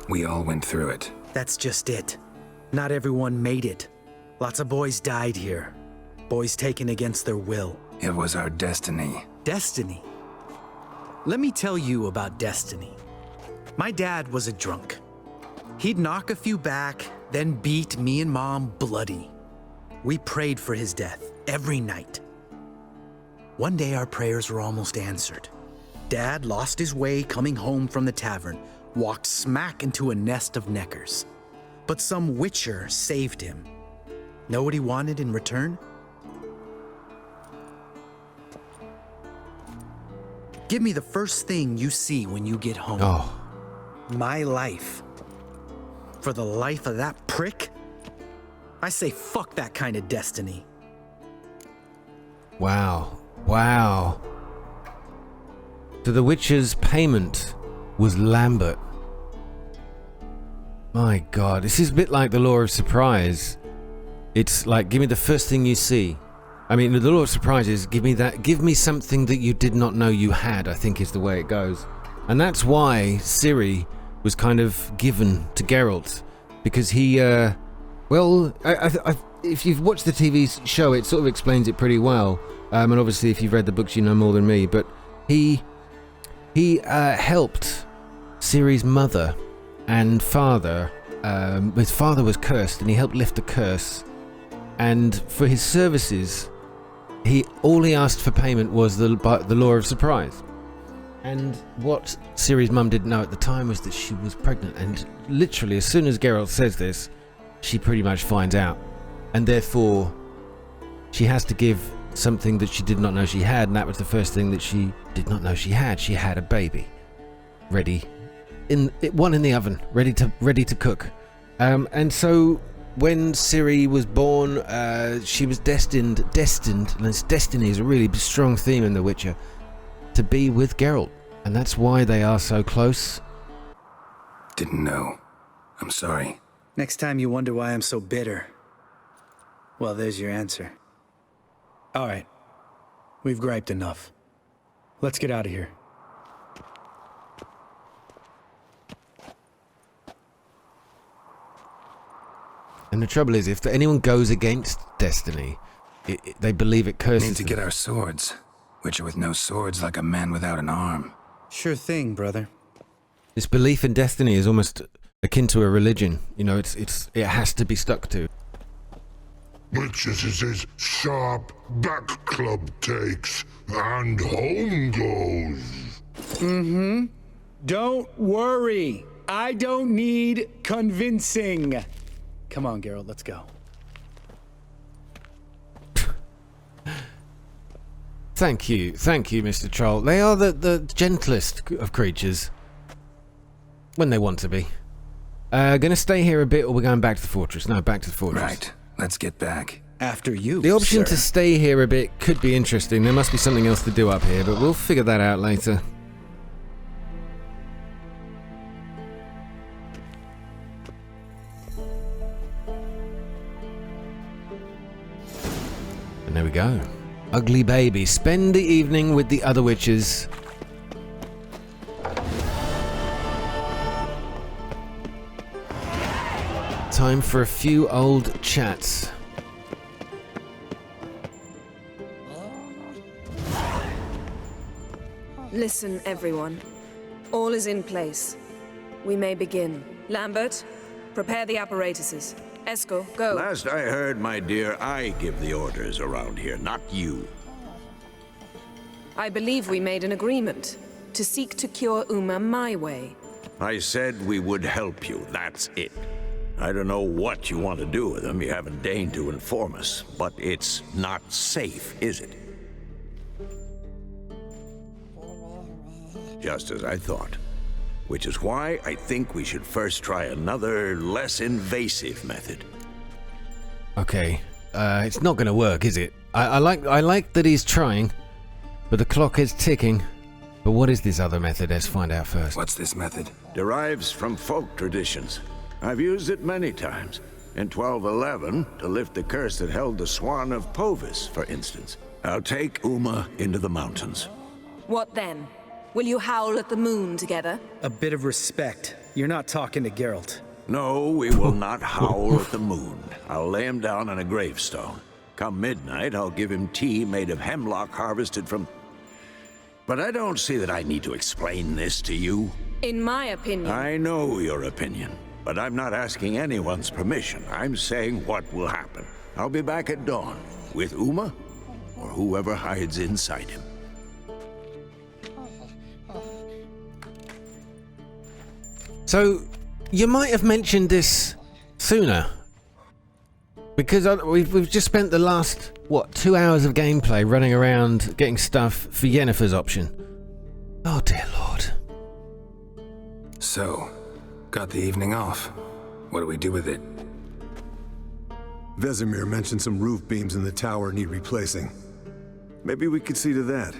We all went through it. That's just it. Not everyone made it. Lots of boys died here. Boys taken against their will. It was our destiny. Destiny? Let me tell you about destiny. My dad was a drunk. He'd knock a few back, then beat me and Mom bloody. We prayed for his death every night. One day our prayers were almost answered. Dad lost his way coming home from the tavern, walked smack into a nest of neckers. But some witcher saved him. Know what he wanted in return? Give me the first thing you see when you get home. Oh. My life. For the life of that prick, I say fuck that kind of destiny. Wow. Wow. So the Witcher's payment was Lambert. My God, this is a bit like the Law of Surprise. It's like, give me the first thing you see. I mean, the Law of Surprise is, give me something that you did not know you had, I think is the way it goes. And that's why Ciri was kind of given to Geralt. Because he, well, if you've watched the TV show, it sort of explains it pretty well. And obviously, if you've read the books, you know more than me. But he helped Ciri's mother and father. His father was cursed, and he helped lift the curse. And for his services, all he asked for payment was the Law of Surprise. And what Ciri's mum didn't know at the time was that she was pregnant. And literally, as soon as Geralt says this, she pretty much finds out. And therefore, she has to give something that she did not know she had. And that was the first thing that she did not know she had. She had a baby. Ready. One in the oven. Ready to cook. And so, when Ciri was born, she was destined, and destiny is a really strong theme in The Witcher, to be with Geralt, and that's why they are so close. Didn't know. I'm sorry. Next time you wonder why I'm so bitter, well, there's your answer. All right. We've griped enough. Let's get out of here. And the trouble is, if anyone goes against destiny, they believe it curses Need to get our swords. Witcher with no swords, like a man without an arm. Sure thing, brother. This belief in destiny is almost akin to a religion. You know, it has to be stuck to. Witches is his sharp back club takes, and home goes. Don't worry. I don't need convincing. Come on, Geralt, let's go. Thank you, Mr. Troll. They are the gentlest of creatures. When they want to be. Gonna stay here a bit, or we're going back to the fortress? No, back to the fortress. Right, let's get back. After you, The option sir. to stay here a bit could be interesting. There must be something else to do up here, but we'll figure that out later. And there we go. Ugly baby. Spend the evening with the other witches. Time for a few old chats. Listen, everyone. All is in place. We may begin. Lambert, prepare the apparatuses. Esco, go. Last I heard, my dear, I give the orders around here, not you. I believe we made an agreement to seek to cure Uma my way. I said we would help you, that's it. I don't know what you want to do with them, you haven't deigned to inform us, but it's not safe, is it? Just as I thought. Which is why I think we should first try another, less invasive method. Okay, it's not going to work, is it? I like that he's trying, but the clock is ticking. But what is this other method? Let's find out first. What's this method? Derives from folk traditions. I've used it many times. In 1211, to lift the curse that held the Swan of Povis, for instance. I'll take Uma into the mountains. What then? Will you howl at the moon together? A bit of respect. You're not talking to Geralt. No, we will not howl at the moon. I'll lay him down on a gravestone. Come midnight, I'll give him tea made of hemlock harvested from... But I don't see that I need to explain this to you. In my opinion... I know your opinion, but I'm not asking anyone's permission. I'm saying what will happen. I'll be back at dawn, with Uma, or whoever hides inside him. So, you might have mentioned this sooner. Because we've just spent the last, 2 hours of gameplay running around getting stuff for Yennefer's option. Oh dear lord. So, got the evening off. What do we do with it? Vesemir mentioned some roof beams in the tower need replacing. Maybe we could see to that.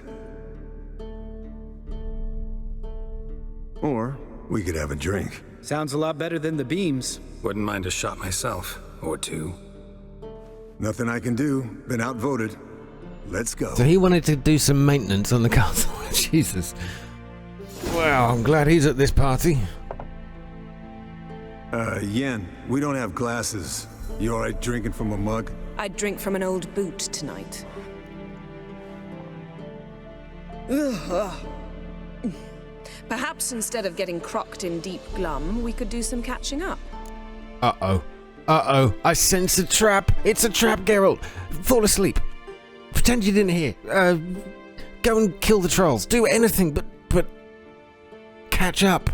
Or we could have a drink. Sounds a lot better than the beams. Wouldn't mind a shot myself, or two. Nothing I can do. Been outvoted. Let's go. So he wanted to do some maintenance on the castle. Jesus. Well, I'm glad he's at this party. Yen, we don't have glasses. You alright drinking from a mug? I'd drink from an old boot tonight. Perhaps instead of getting crocked in deep glum, we could do some catching up. Uh-oh. Uh-oh. I sense a trap. It's a trap, Geralt. Fall asleep. Pretend you didn't hear. Go and kill the trolls. Do anything, but catch up.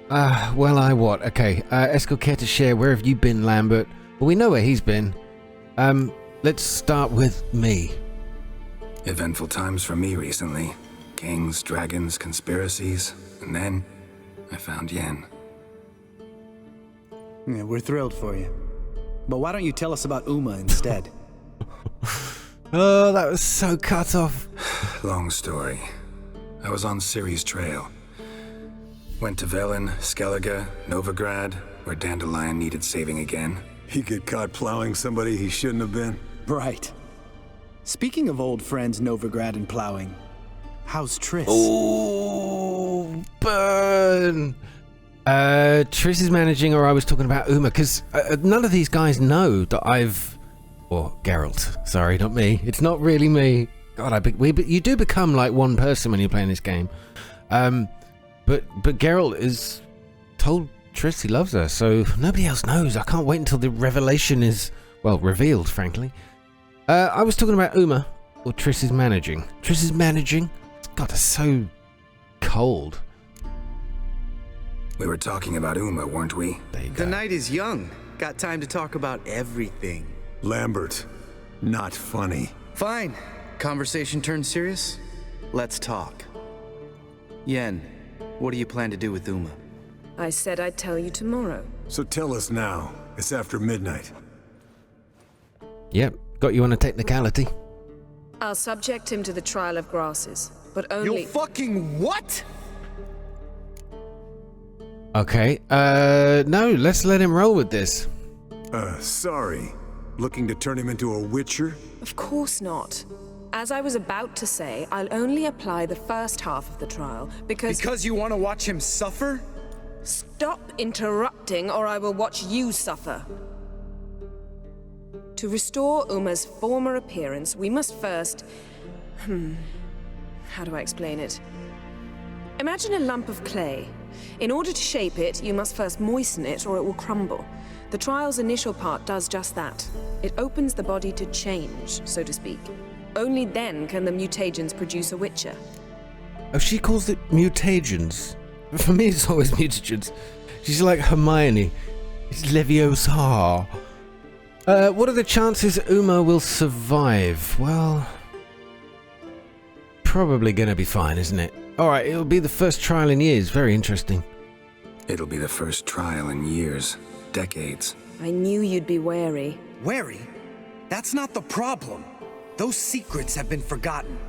Well, okay. Esco, care to share? Where have you been, Lambert? Well, we know where he's been. Let's start with me. Eventful times for me recently. Kings, dragons, conspiracies. And then, I found Yen. Yeah, we're thrilled for you. But why don't you tell us about Uma instead? Oh, that was so cut off. Long story. I was on Ciri's trail. Went to Velen, Skellige, Novigrad, where Dandelion needed saving again. He get caught plowing somebody he shouldn't have been? Right. Speaking of old friends Novigrad and plowing, how's Triss? Oh, burn. Triss is managing, or I was talking about Uma, because none of these guys know that or Geralt. Sorry, not me. It's not really me. God, you do become like one person when you're playing this game. But Geralt is told Triss he loves her, so nobody else knows. I can't wait until the revelation is, well, revealed, frankly. I was talking about Uma, or Triss is managing. Triss is managing? God, that's so cold. We were talking about Uma, weren't we? There you go. The night is young. Got time to talk about everything. Lambert, not funny. Fine. Conversation turned serious? Let's talk. Yen, what do you plan to do with Uma? I said I'd tell you tomorrow. So tell us now. It's after midnight. Yep, got you on a technicality. I'll subject him to the trial of grasses, but only— You fucking what? Okay, no, let's let him roll with this. Sorry. Looking to turn him into a witcher? Of course not. As I was about to say, I'll only apply the first half of the trial, because— Because you want to watch him suffer? Stop interrupting, or I will watch you suffer. To restore Uma's former appearance, we must first— how do I explain it? Imagine a lump of clay. In order to shape it, you must first moisten it, or it will crumble. The trial's initial part does just that. It opens the body to change, so to speak. Only then can the mutagens produce a witcher. Oh, she calls it mutagens. For me, it's always mutagens. She's like Hermione. It's Leviosa. What are the chances Uma will survive? Well, probably gonna be fine, isn't it? Alright, it'll be the first trial in years. Very interesting. It'll be the first trial in years. Decades. I knew you'd be wary. Wary? That's not the problem. Those secrets have been forgotten,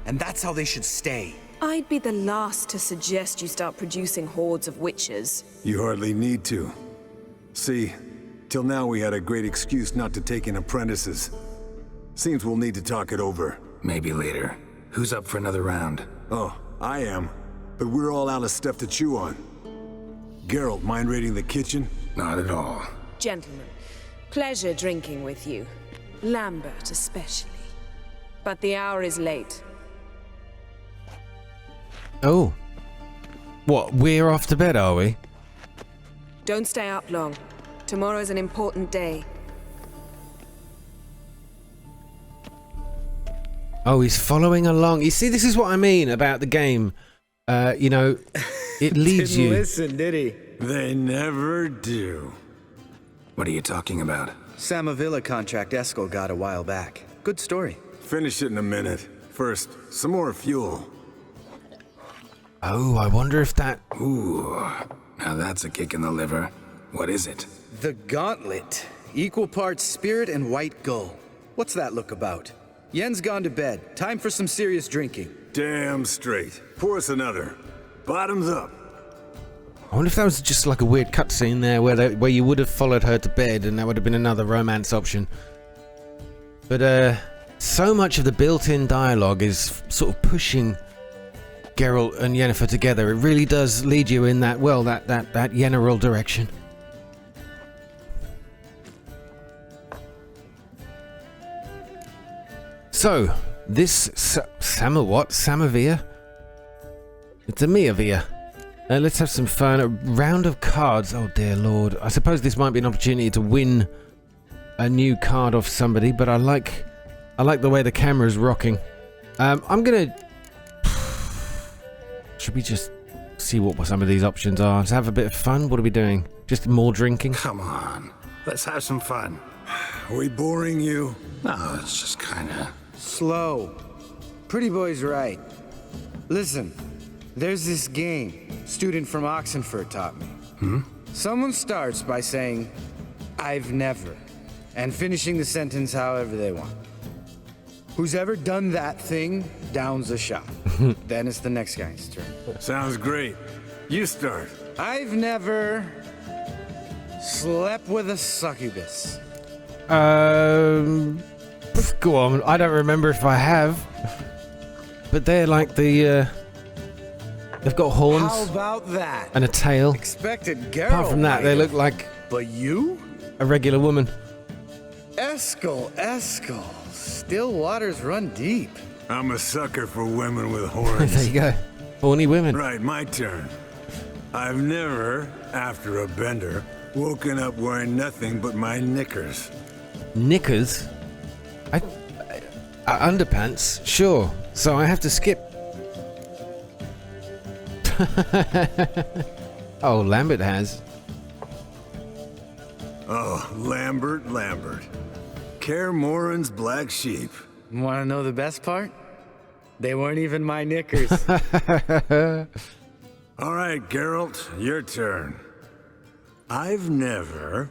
and that's how they should stay. I'd be the last to suggest you start producing hordes of witches. You hardly need to. See, till now we had a great excuse not to take in apprentices. Seems we'll need to talk it over. Maybe later. Who's up for another round? Oh, I am. But we're all out of stuff to chew on. Geralt, mind raiding the kitchen? Not at all. Gentlemen, pleasure drinking with you. Lambert especially. But the hour is late. Oh. What, we're off to bed, are we? Don't stay up long. Tomorrow's an important day. Oh, he's following along. You see, this is what I mean about the game. You know, it leads you. Didn't listen, did he? They never do. What are you talking about? Samavilla contract Eskel got a while back. Good story. Finish it in a minute. First, some more fuel. Oh, I wonder if that... Ooh, now that's a kick in the liver. What is it? The gauntlet. equal parts spirit and white gull. What's that look about? Yen's gone to bed. Time for some serious drinking. Damn straight. Pour us another. Bottoms up. I wonder if that was just like a weird cutscene there where you would have followed her to bed and that would have been another romance option. But so much of the built-in dialogue is sort of pushing Geralt and Yennefer together. It really does lead you in that, well, that general direction. So, this Samavia? It's a Miavia. Let's have some fun. A round of cards. Oh dear lord. I suppose this might be an opportunity to win a new card off somebody, but I like the way the camera is rocking. I'm gonna... Should we just see what some of these options are? Let's have a bit of fun. What are we doing? Just more drinking? Come on. Let's have some fun. Are we boring you? No, it's just kinda... Slow. Pretty boy's right. Listen, there's this game student from Oxenford taught me. Someone starts by saying, "I've never," and finishing the sentence however they want. Who's ever done that thing downs a shot. Then it's the next guy's turn. Sounds great. You start. I've never slept with a succubus. Go on. I don't remember if I have. But they're like the, they've got horns. How about that? And a tail. Expected Geralt. Apart from that, they look like But you? a regular woman. Eskel. Still waters run deep. I'm a sucker for women with There horns. you go. Horny women. Right, my turn. I've never, after a bender, woken up wearing nothing but my knickers. Knickers? Underpants? Sure. So I have to skip. Oh, Lambert has. Oh, Lambert. Kaer Morhen's black sheep. Want to know the best part? They weren't even my knickers. All right, Geralt, your turn. I've never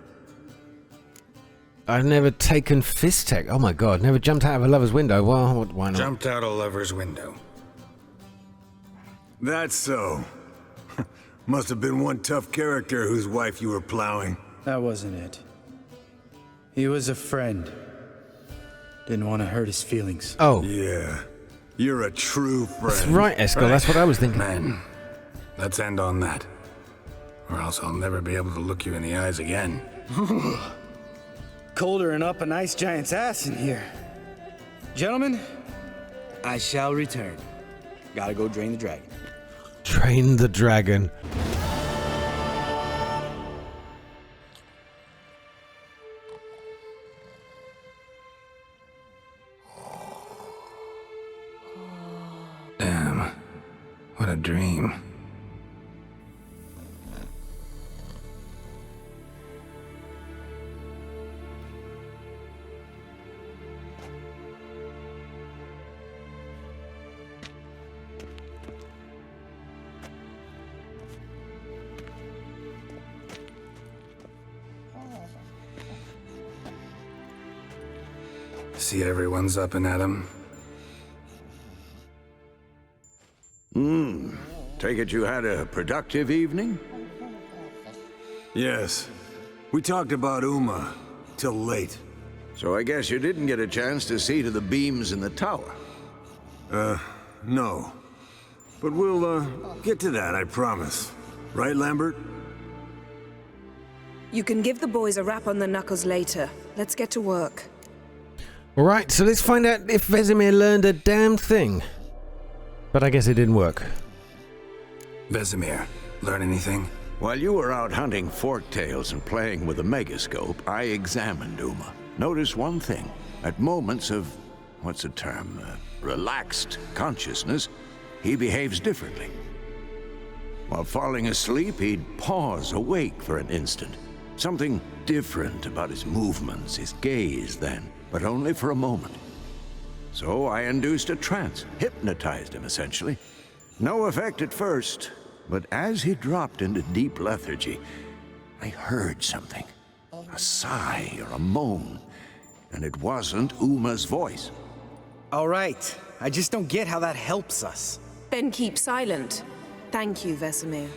taken fist tech. Oh my god, never jumped out of a lover's window. Well, why not? Jumped out a lover's window. That's so. Must have been one tough character whose wife you were plowing. That wasn't it. He was a friend. Didn't want to hurt his feelings. Oh. Yeah. You're a true friend. That's right, Eskel. That's what I was thinking. Man, let's end on that. Or else I'll never be able to look you in the eyes again. Colder and up an ice giant's ass in here. Gentlemen, I shall return. Gotta go drain the dragon. Drain the dragon. Damn. What a dream. See everyone's up and at 'em. Take it you had a productive evening? Yes. We talked about Uma till late. So I guess you didn't get a chance to see to the beams in the tower. No. But we'll, get to that, I promise. Right, Lambert? You can give the boys a rap on the knuckles later. Let's get to work. Alright, so let's find out if Vesemir learned a damn thing. But I guess it didn't work. Vesemir, learn anything? While you were out hunting forktails and playing with a megascope, I examined Uma. Notice one thing. At moments of, what's the term, relaxed consciousness, he behaves differently. While falling asleep, he'd pause awake for an instant. Something different about his movements, his gaze then, but only for a moment. So I induced a trance, hypnotized him essentially. No effect at first, but as he dropped into deep lethargy, I heard something. a sigh or a moan, and it wasn't Uma's voice. All right. I just don't get how that helps us. Then keep silent. Thank you, Vesemir.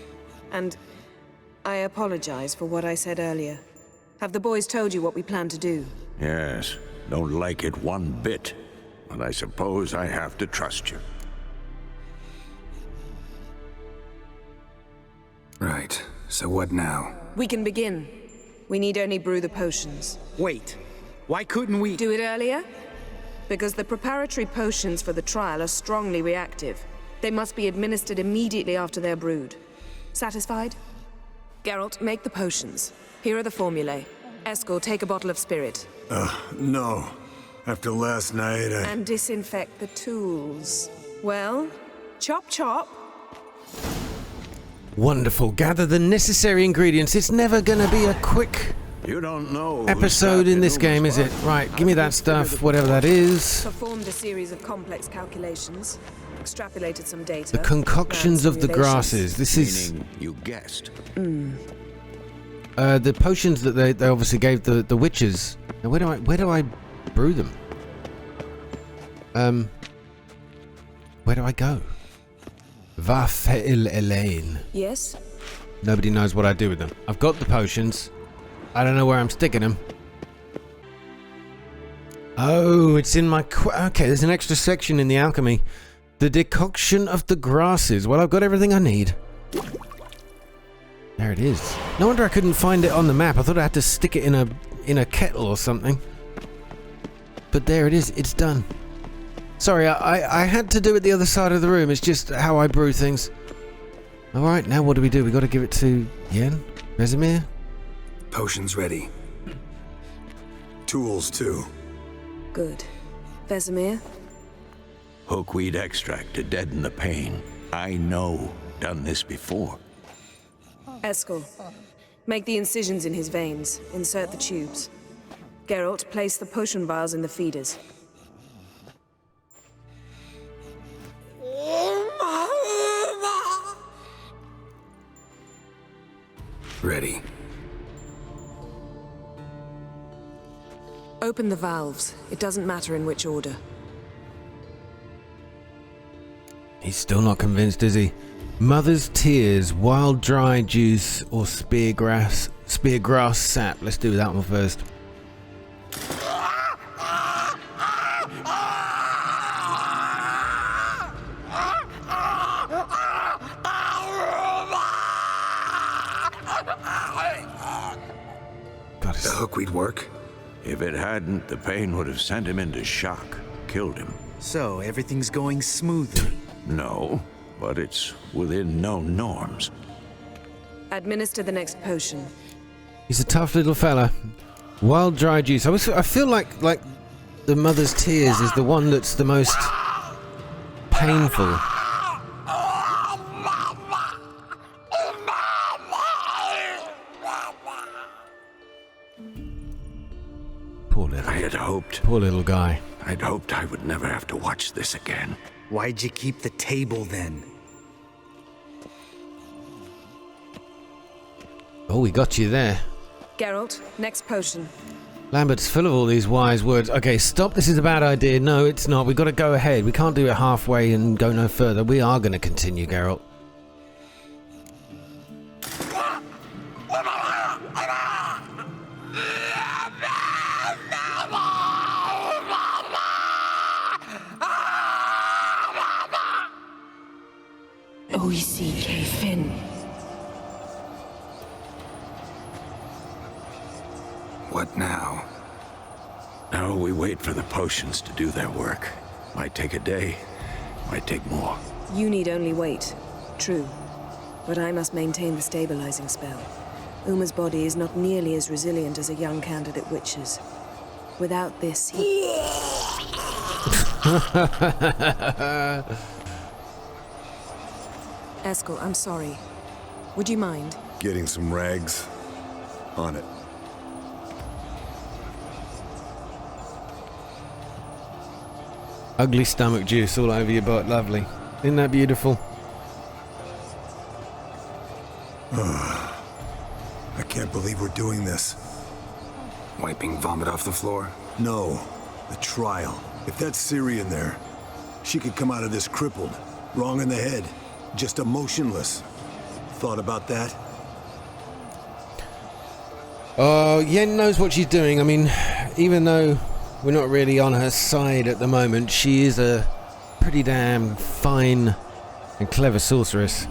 And I apologize for what I said earlier. Have the boys told you what we plan to do? Yes, don't like it one bit, but I suppose I have to trust you. Right. So what now? We can begin. We need only brew the potions. Wait. Why couldn't we... Do it earlier? Because the preparatory potions for the trial are strongly reactive. They must be administered immediately after they're brewed. Satisfied? Geralt, make the potions. Here are the formulae. Eskel, take a bottle of spirit. No. After last night, And disinfect the tools. Well, chop chop. Wonderful. Gather the necessary ingredients. It's never gonna be a quick You don't know episode in this game, is it? Right, give me that stuff, whatever that is. Performed a series of complex calculations. Extrapolated some data. The concoctions ran of the grasses. This is Meaning you guessed. the potions that they obviously gave the witches. Now where do I brew them? Where do I go? Va fe'il Elaine. Yes? Nobody knows what I do with them. I've got the potions. I don't know where I'm sticking them. Oh, it's in my... Okay, there's an extra section in the alchemy. The decoction of the grasses. Well, I've got everything I need. There it is. No wonder I couldn't find it on the map. I thought I had to stick it in a kettle or something. But there it is. It's done. Sorry, I had to do it the other side of the room. It's just how I brew things. Alright, now what do? We got to give it to Yen? Vesemir? Potions ready. tools too. Good. Vesemir? Hookweed extract to deaden the pain. I know. Done this before. Eskel, make the incisions in his veins. Insert the tubes. Geralt, place the potion vials in the feeders. Ready. Open the valves. It doesn't matter in which order. He's still not convinced, is he? Mother's tears, wild dry juice, or speargrass sap. Let's do that one first. The hookweed work? If it hadn't, the pain would have sent him into shock, killed him. So, everything's going smoothly. No, but it's within known norms. Administer the next potion. He's a tough little fella. Wild dry juice. I feel like the mother's tears is the one that's the most painful. Poor little. I had hoped. Poor little guy. I'd hoped I would never have to watch this again. Why'd you keep the table then? Oh, we got you there. Geralt, next potion. Lambert's full of all these wise words. Okay, stop. This is a bad idea. No, it's not. We've got to go ahead. We can't do it halfway and go no further. We are going to continue, Geralt. O-E-C-K Finn. What now? Now we wait for the potions to do their work. Might take a day, might take more. You need only wait. True. But I must maintain the stabilizing spell. Uma's body is not nearly as resilient as a young candidate witch's. Without this, he... Eskel, I'm sorry. Would you mind? Getting some rags. On it. Ugly stomach juice all over your butt. Lovely. Isn't that beautiful? I can't believe we're doing this. Wiping vomit off the floor? No, the trial. If that's Ciri in there, she could come out of this crippled, wrong in the head, just emotionless. Thought about that? Oh, Yen knows what she's doing. I mean, even though we're not really on her side at the moment, she is a pretty damn fine and clever sorceress.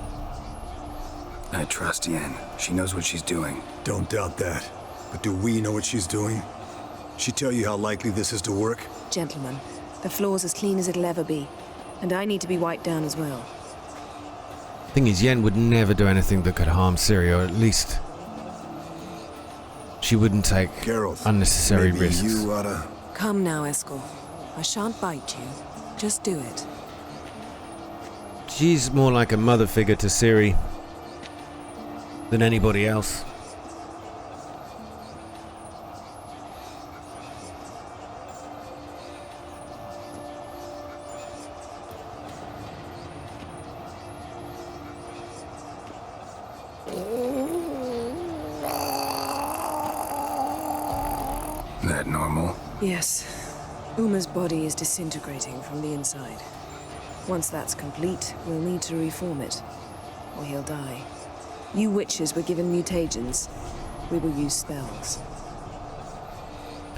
I trust Yen. She knows what she's doing. Don't doubt that. But do we know what she's doing? She tell you how likely this is to work? Gentlemen, the floor's as clean as it'll ever be. And I need to be wiped down as well. Thing is, Yen would never do anything that could harm Ciri, or at least she wouldn't take Geralt, unnecessary maybe risks. You oughta... Come now, Eskel. I shan't bite you. Just do it. She's more like a mother figure to Ciri than anybody else. That normal? Yes. Uma's body is disintegrating from the inside. Once that's complete, we'll need to reform it, or he'll die. You witches were given mutagens. We will use spells.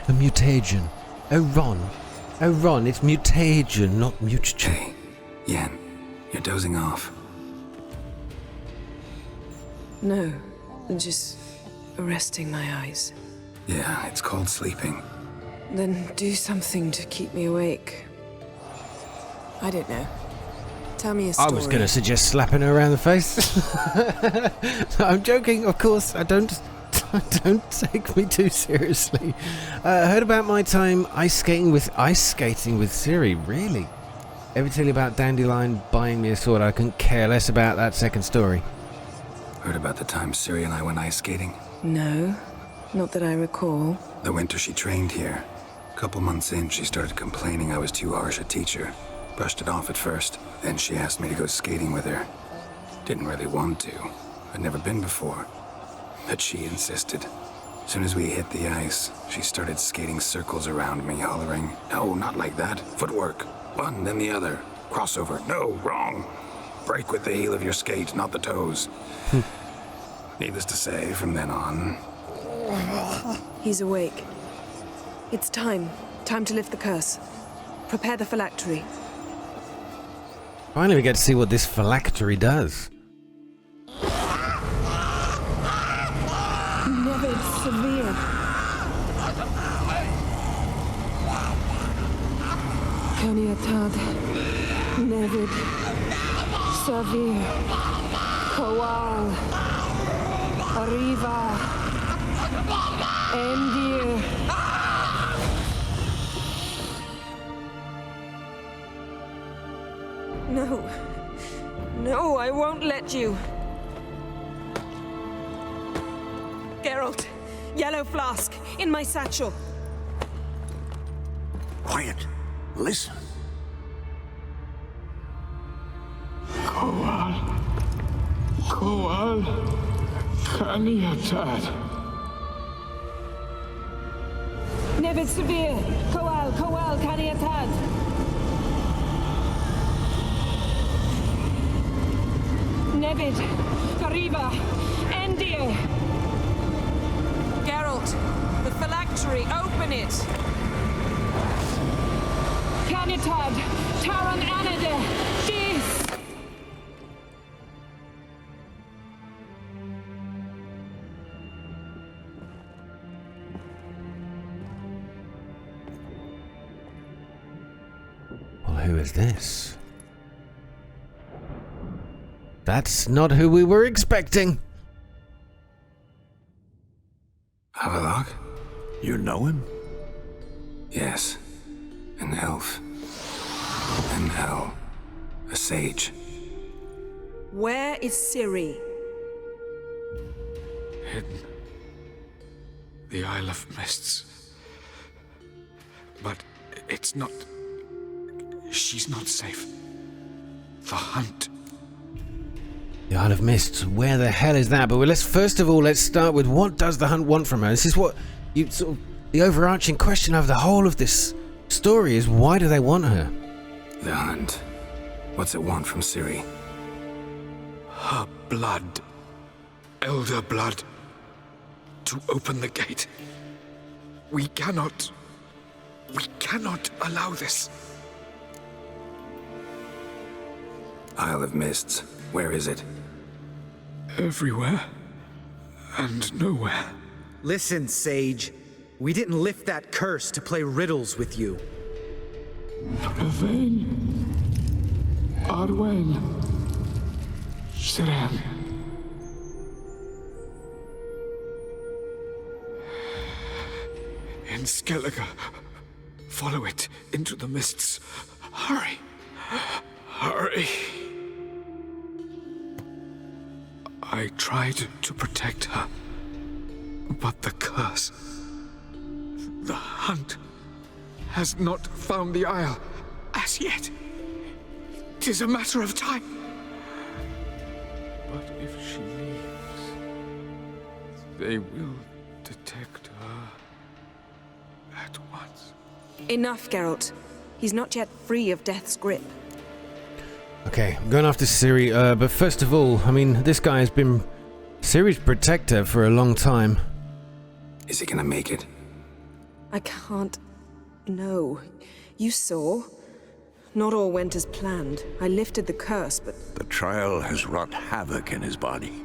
A mutagen. Oh, Ron, it's mutagen, not mutagen. Hey, Yen, you're dozing off. No, just resting my eyes. Yeah, it's called sleeping. Then do something to keep me awake. I don't know. Tell me a story. I was going to suggest slapping her around the face. I'm joking, of course. Don't take me too seriously. Heard about my time ice skating with Ciri. Really? Ever tell you about Dandelion buying me a sword? I couldn't care less about that second story. Heard about the time Ciri and I went ice skating? No, not that I recall. The winter she trained here. Couple months in, she started complaining I was too harsh a teacher. Brushed it off at first. Then she asked me to go skating with her. Didn't really want to. I'd never been before. But she insisted. Soon as we hit the ice, she started skating circles around me, hollering, "No, not like that. Footwork. One, then the other. Crossover. No, wrong. Break with the heel of your skate, not the toes." Needless to say, from then on... He's awake. It's time. Time to lift the curse. Prepare the phylactery. Finally we get to see what this phylactery does. Never severe. Caniatad. Nevid. Savir. Kowal. Arriva. Endir. No. No, I won't let you. Geralt, yellow flask, in my satchel. Quiet. Listen. Kowal, Kaniatad. Nevid Severe, Kowal, Caniatad. Nevid, Kariba, Endir. Geralt, the phylactery, open it. Caniatad, Taran Anade, Dis. Well, who is this? That's not who we were expecting. Havelock? You know him? Yes. An elf. And hell. A sage. Where is Ciri? Hidden. The Isle of Mists. But it's not... She's not safe. The hunt. The Isle of Mists, where the hell is that? But let's first of all, let's start with what does the hunt want from her? This is what you sort of the overarching question of the whole of this story is, why do they want her? The hunt. What's it want from Ciri? Her blood. Elder blood. To open the gate. We cannot allow this. Isle of Mists. Where is it? Everywhere. And nowhere. Listen, Sage. We didn't lift that curse to play riddles with you. Yvain. Arwen. Siren. In Skellige. Follow it into the mists. Hurry. Hurry. I tried to protect her, but the curse, the hunt, has not found the Isle as yet. 'Tis a matter of time. But if she leaves, they will detect her at once. Enough, Geralt. He's not yet free of death's grip. Okay, I'm going after Ciri, but first of all, I mean, this guy has been Ciri's protector for a long time. Is he gonna make it? I can't... No. You saw? Not all went as planned. I lifted the curse, but... The trial has wrought havoc in his body.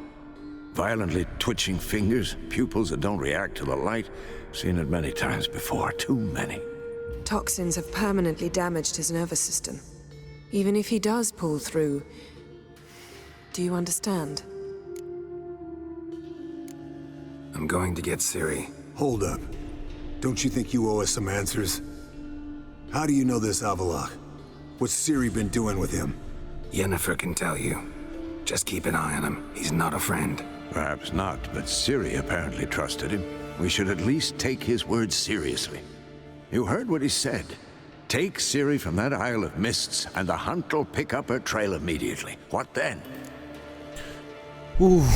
Violently twitching fingers, pupils that don't react to the light. Seen it many times before, too many. Toxins have permanently damaged his nervous system. Even if he does pull through... Do you understand? I'm going to get Ciri. Hold up. Don't you think you owe us some answers? How do you know this Avallac'h? What's Ciri been doing with him? Yennefer can tell you. Just keep an eye on him. He's not a friend. Perhaps not, but Ciri apparently trusted him. We should at least take his words seriously. You heard what he said. Take Ciri from that Isle of Mists, and the hunt will pick up her trail immediately. What then? Ooh,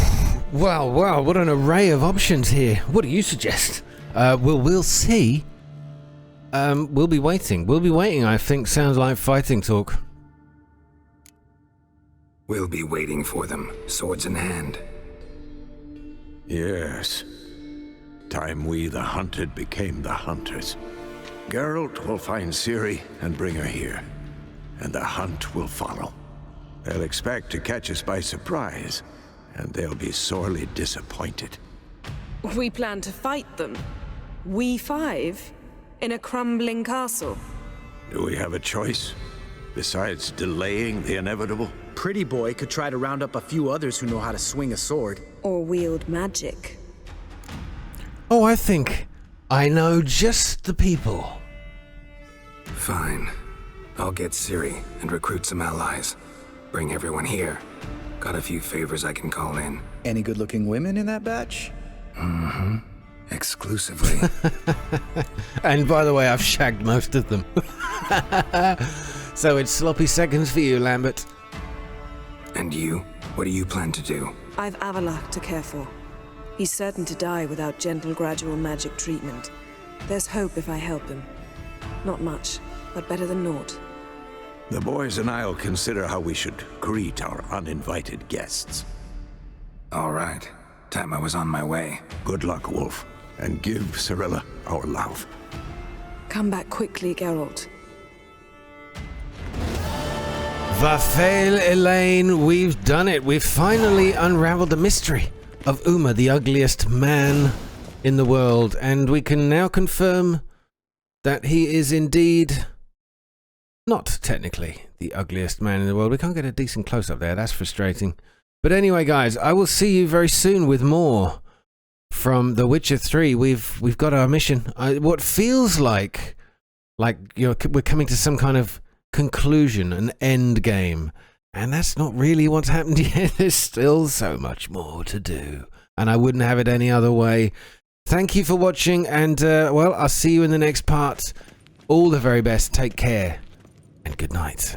wow, what an array of options here. What do you suggest? We'll see. We'll be waiting, I think. Sounds like fighting talk. We'll be waiting for them, swords in hand. Yes. Time we, the hunted, became the hunters. Geralt will find Ciri and bring her here, and the hunt will follow. They'll expect to catch us by surprise, and they'll be sorely disappointed. We plan to fight them. We five? In a crumbling castle? Do we have a choice? Besides delaying the inevitable? Pretty Boy could try to round up a few others who know how to swing a sword. Or wield magic. Oh, I think I know just the people. Fine. I'll get Ciri and recruit some allies. Bring everyone here. Got a few favors I can call in. Any good-looking women in that batch? Mm-hmm. Exclusively. And by the way, I've shagged most of them. So it's sloppy seconds for you, Lambert. And you? What do you plan to do? I've Avallac'h to care for. He's certain to die without gentle, gradual magic treatment. There's hope if I help him. Not much, but better than naught. The boys and I'll consider how we should greet our uninvited guests. All right. Time I was on my way. Good luck, Wolf, and give Cirilla our love. Come back quickly, Geralt. Vafail Elaine, we've done it. We've finally unraveled the mystery of Uma, the ugliest man in the world, and we can now confirm that he is indeed not technically the ugliest man in the world. We can't get a decent close-up there. That's frustrating. But anyway, guys, I will see you very soon with more from The Witcher 3. We've got our mission. What feels like we're coming to some kind of conclusion, an end game. And that's not really what's happened yet. There's still so much more to do. And I wouldn't have it any other way. Thank you for watching, and well, I'll see you in the next part. All the very best. Take care, and good night.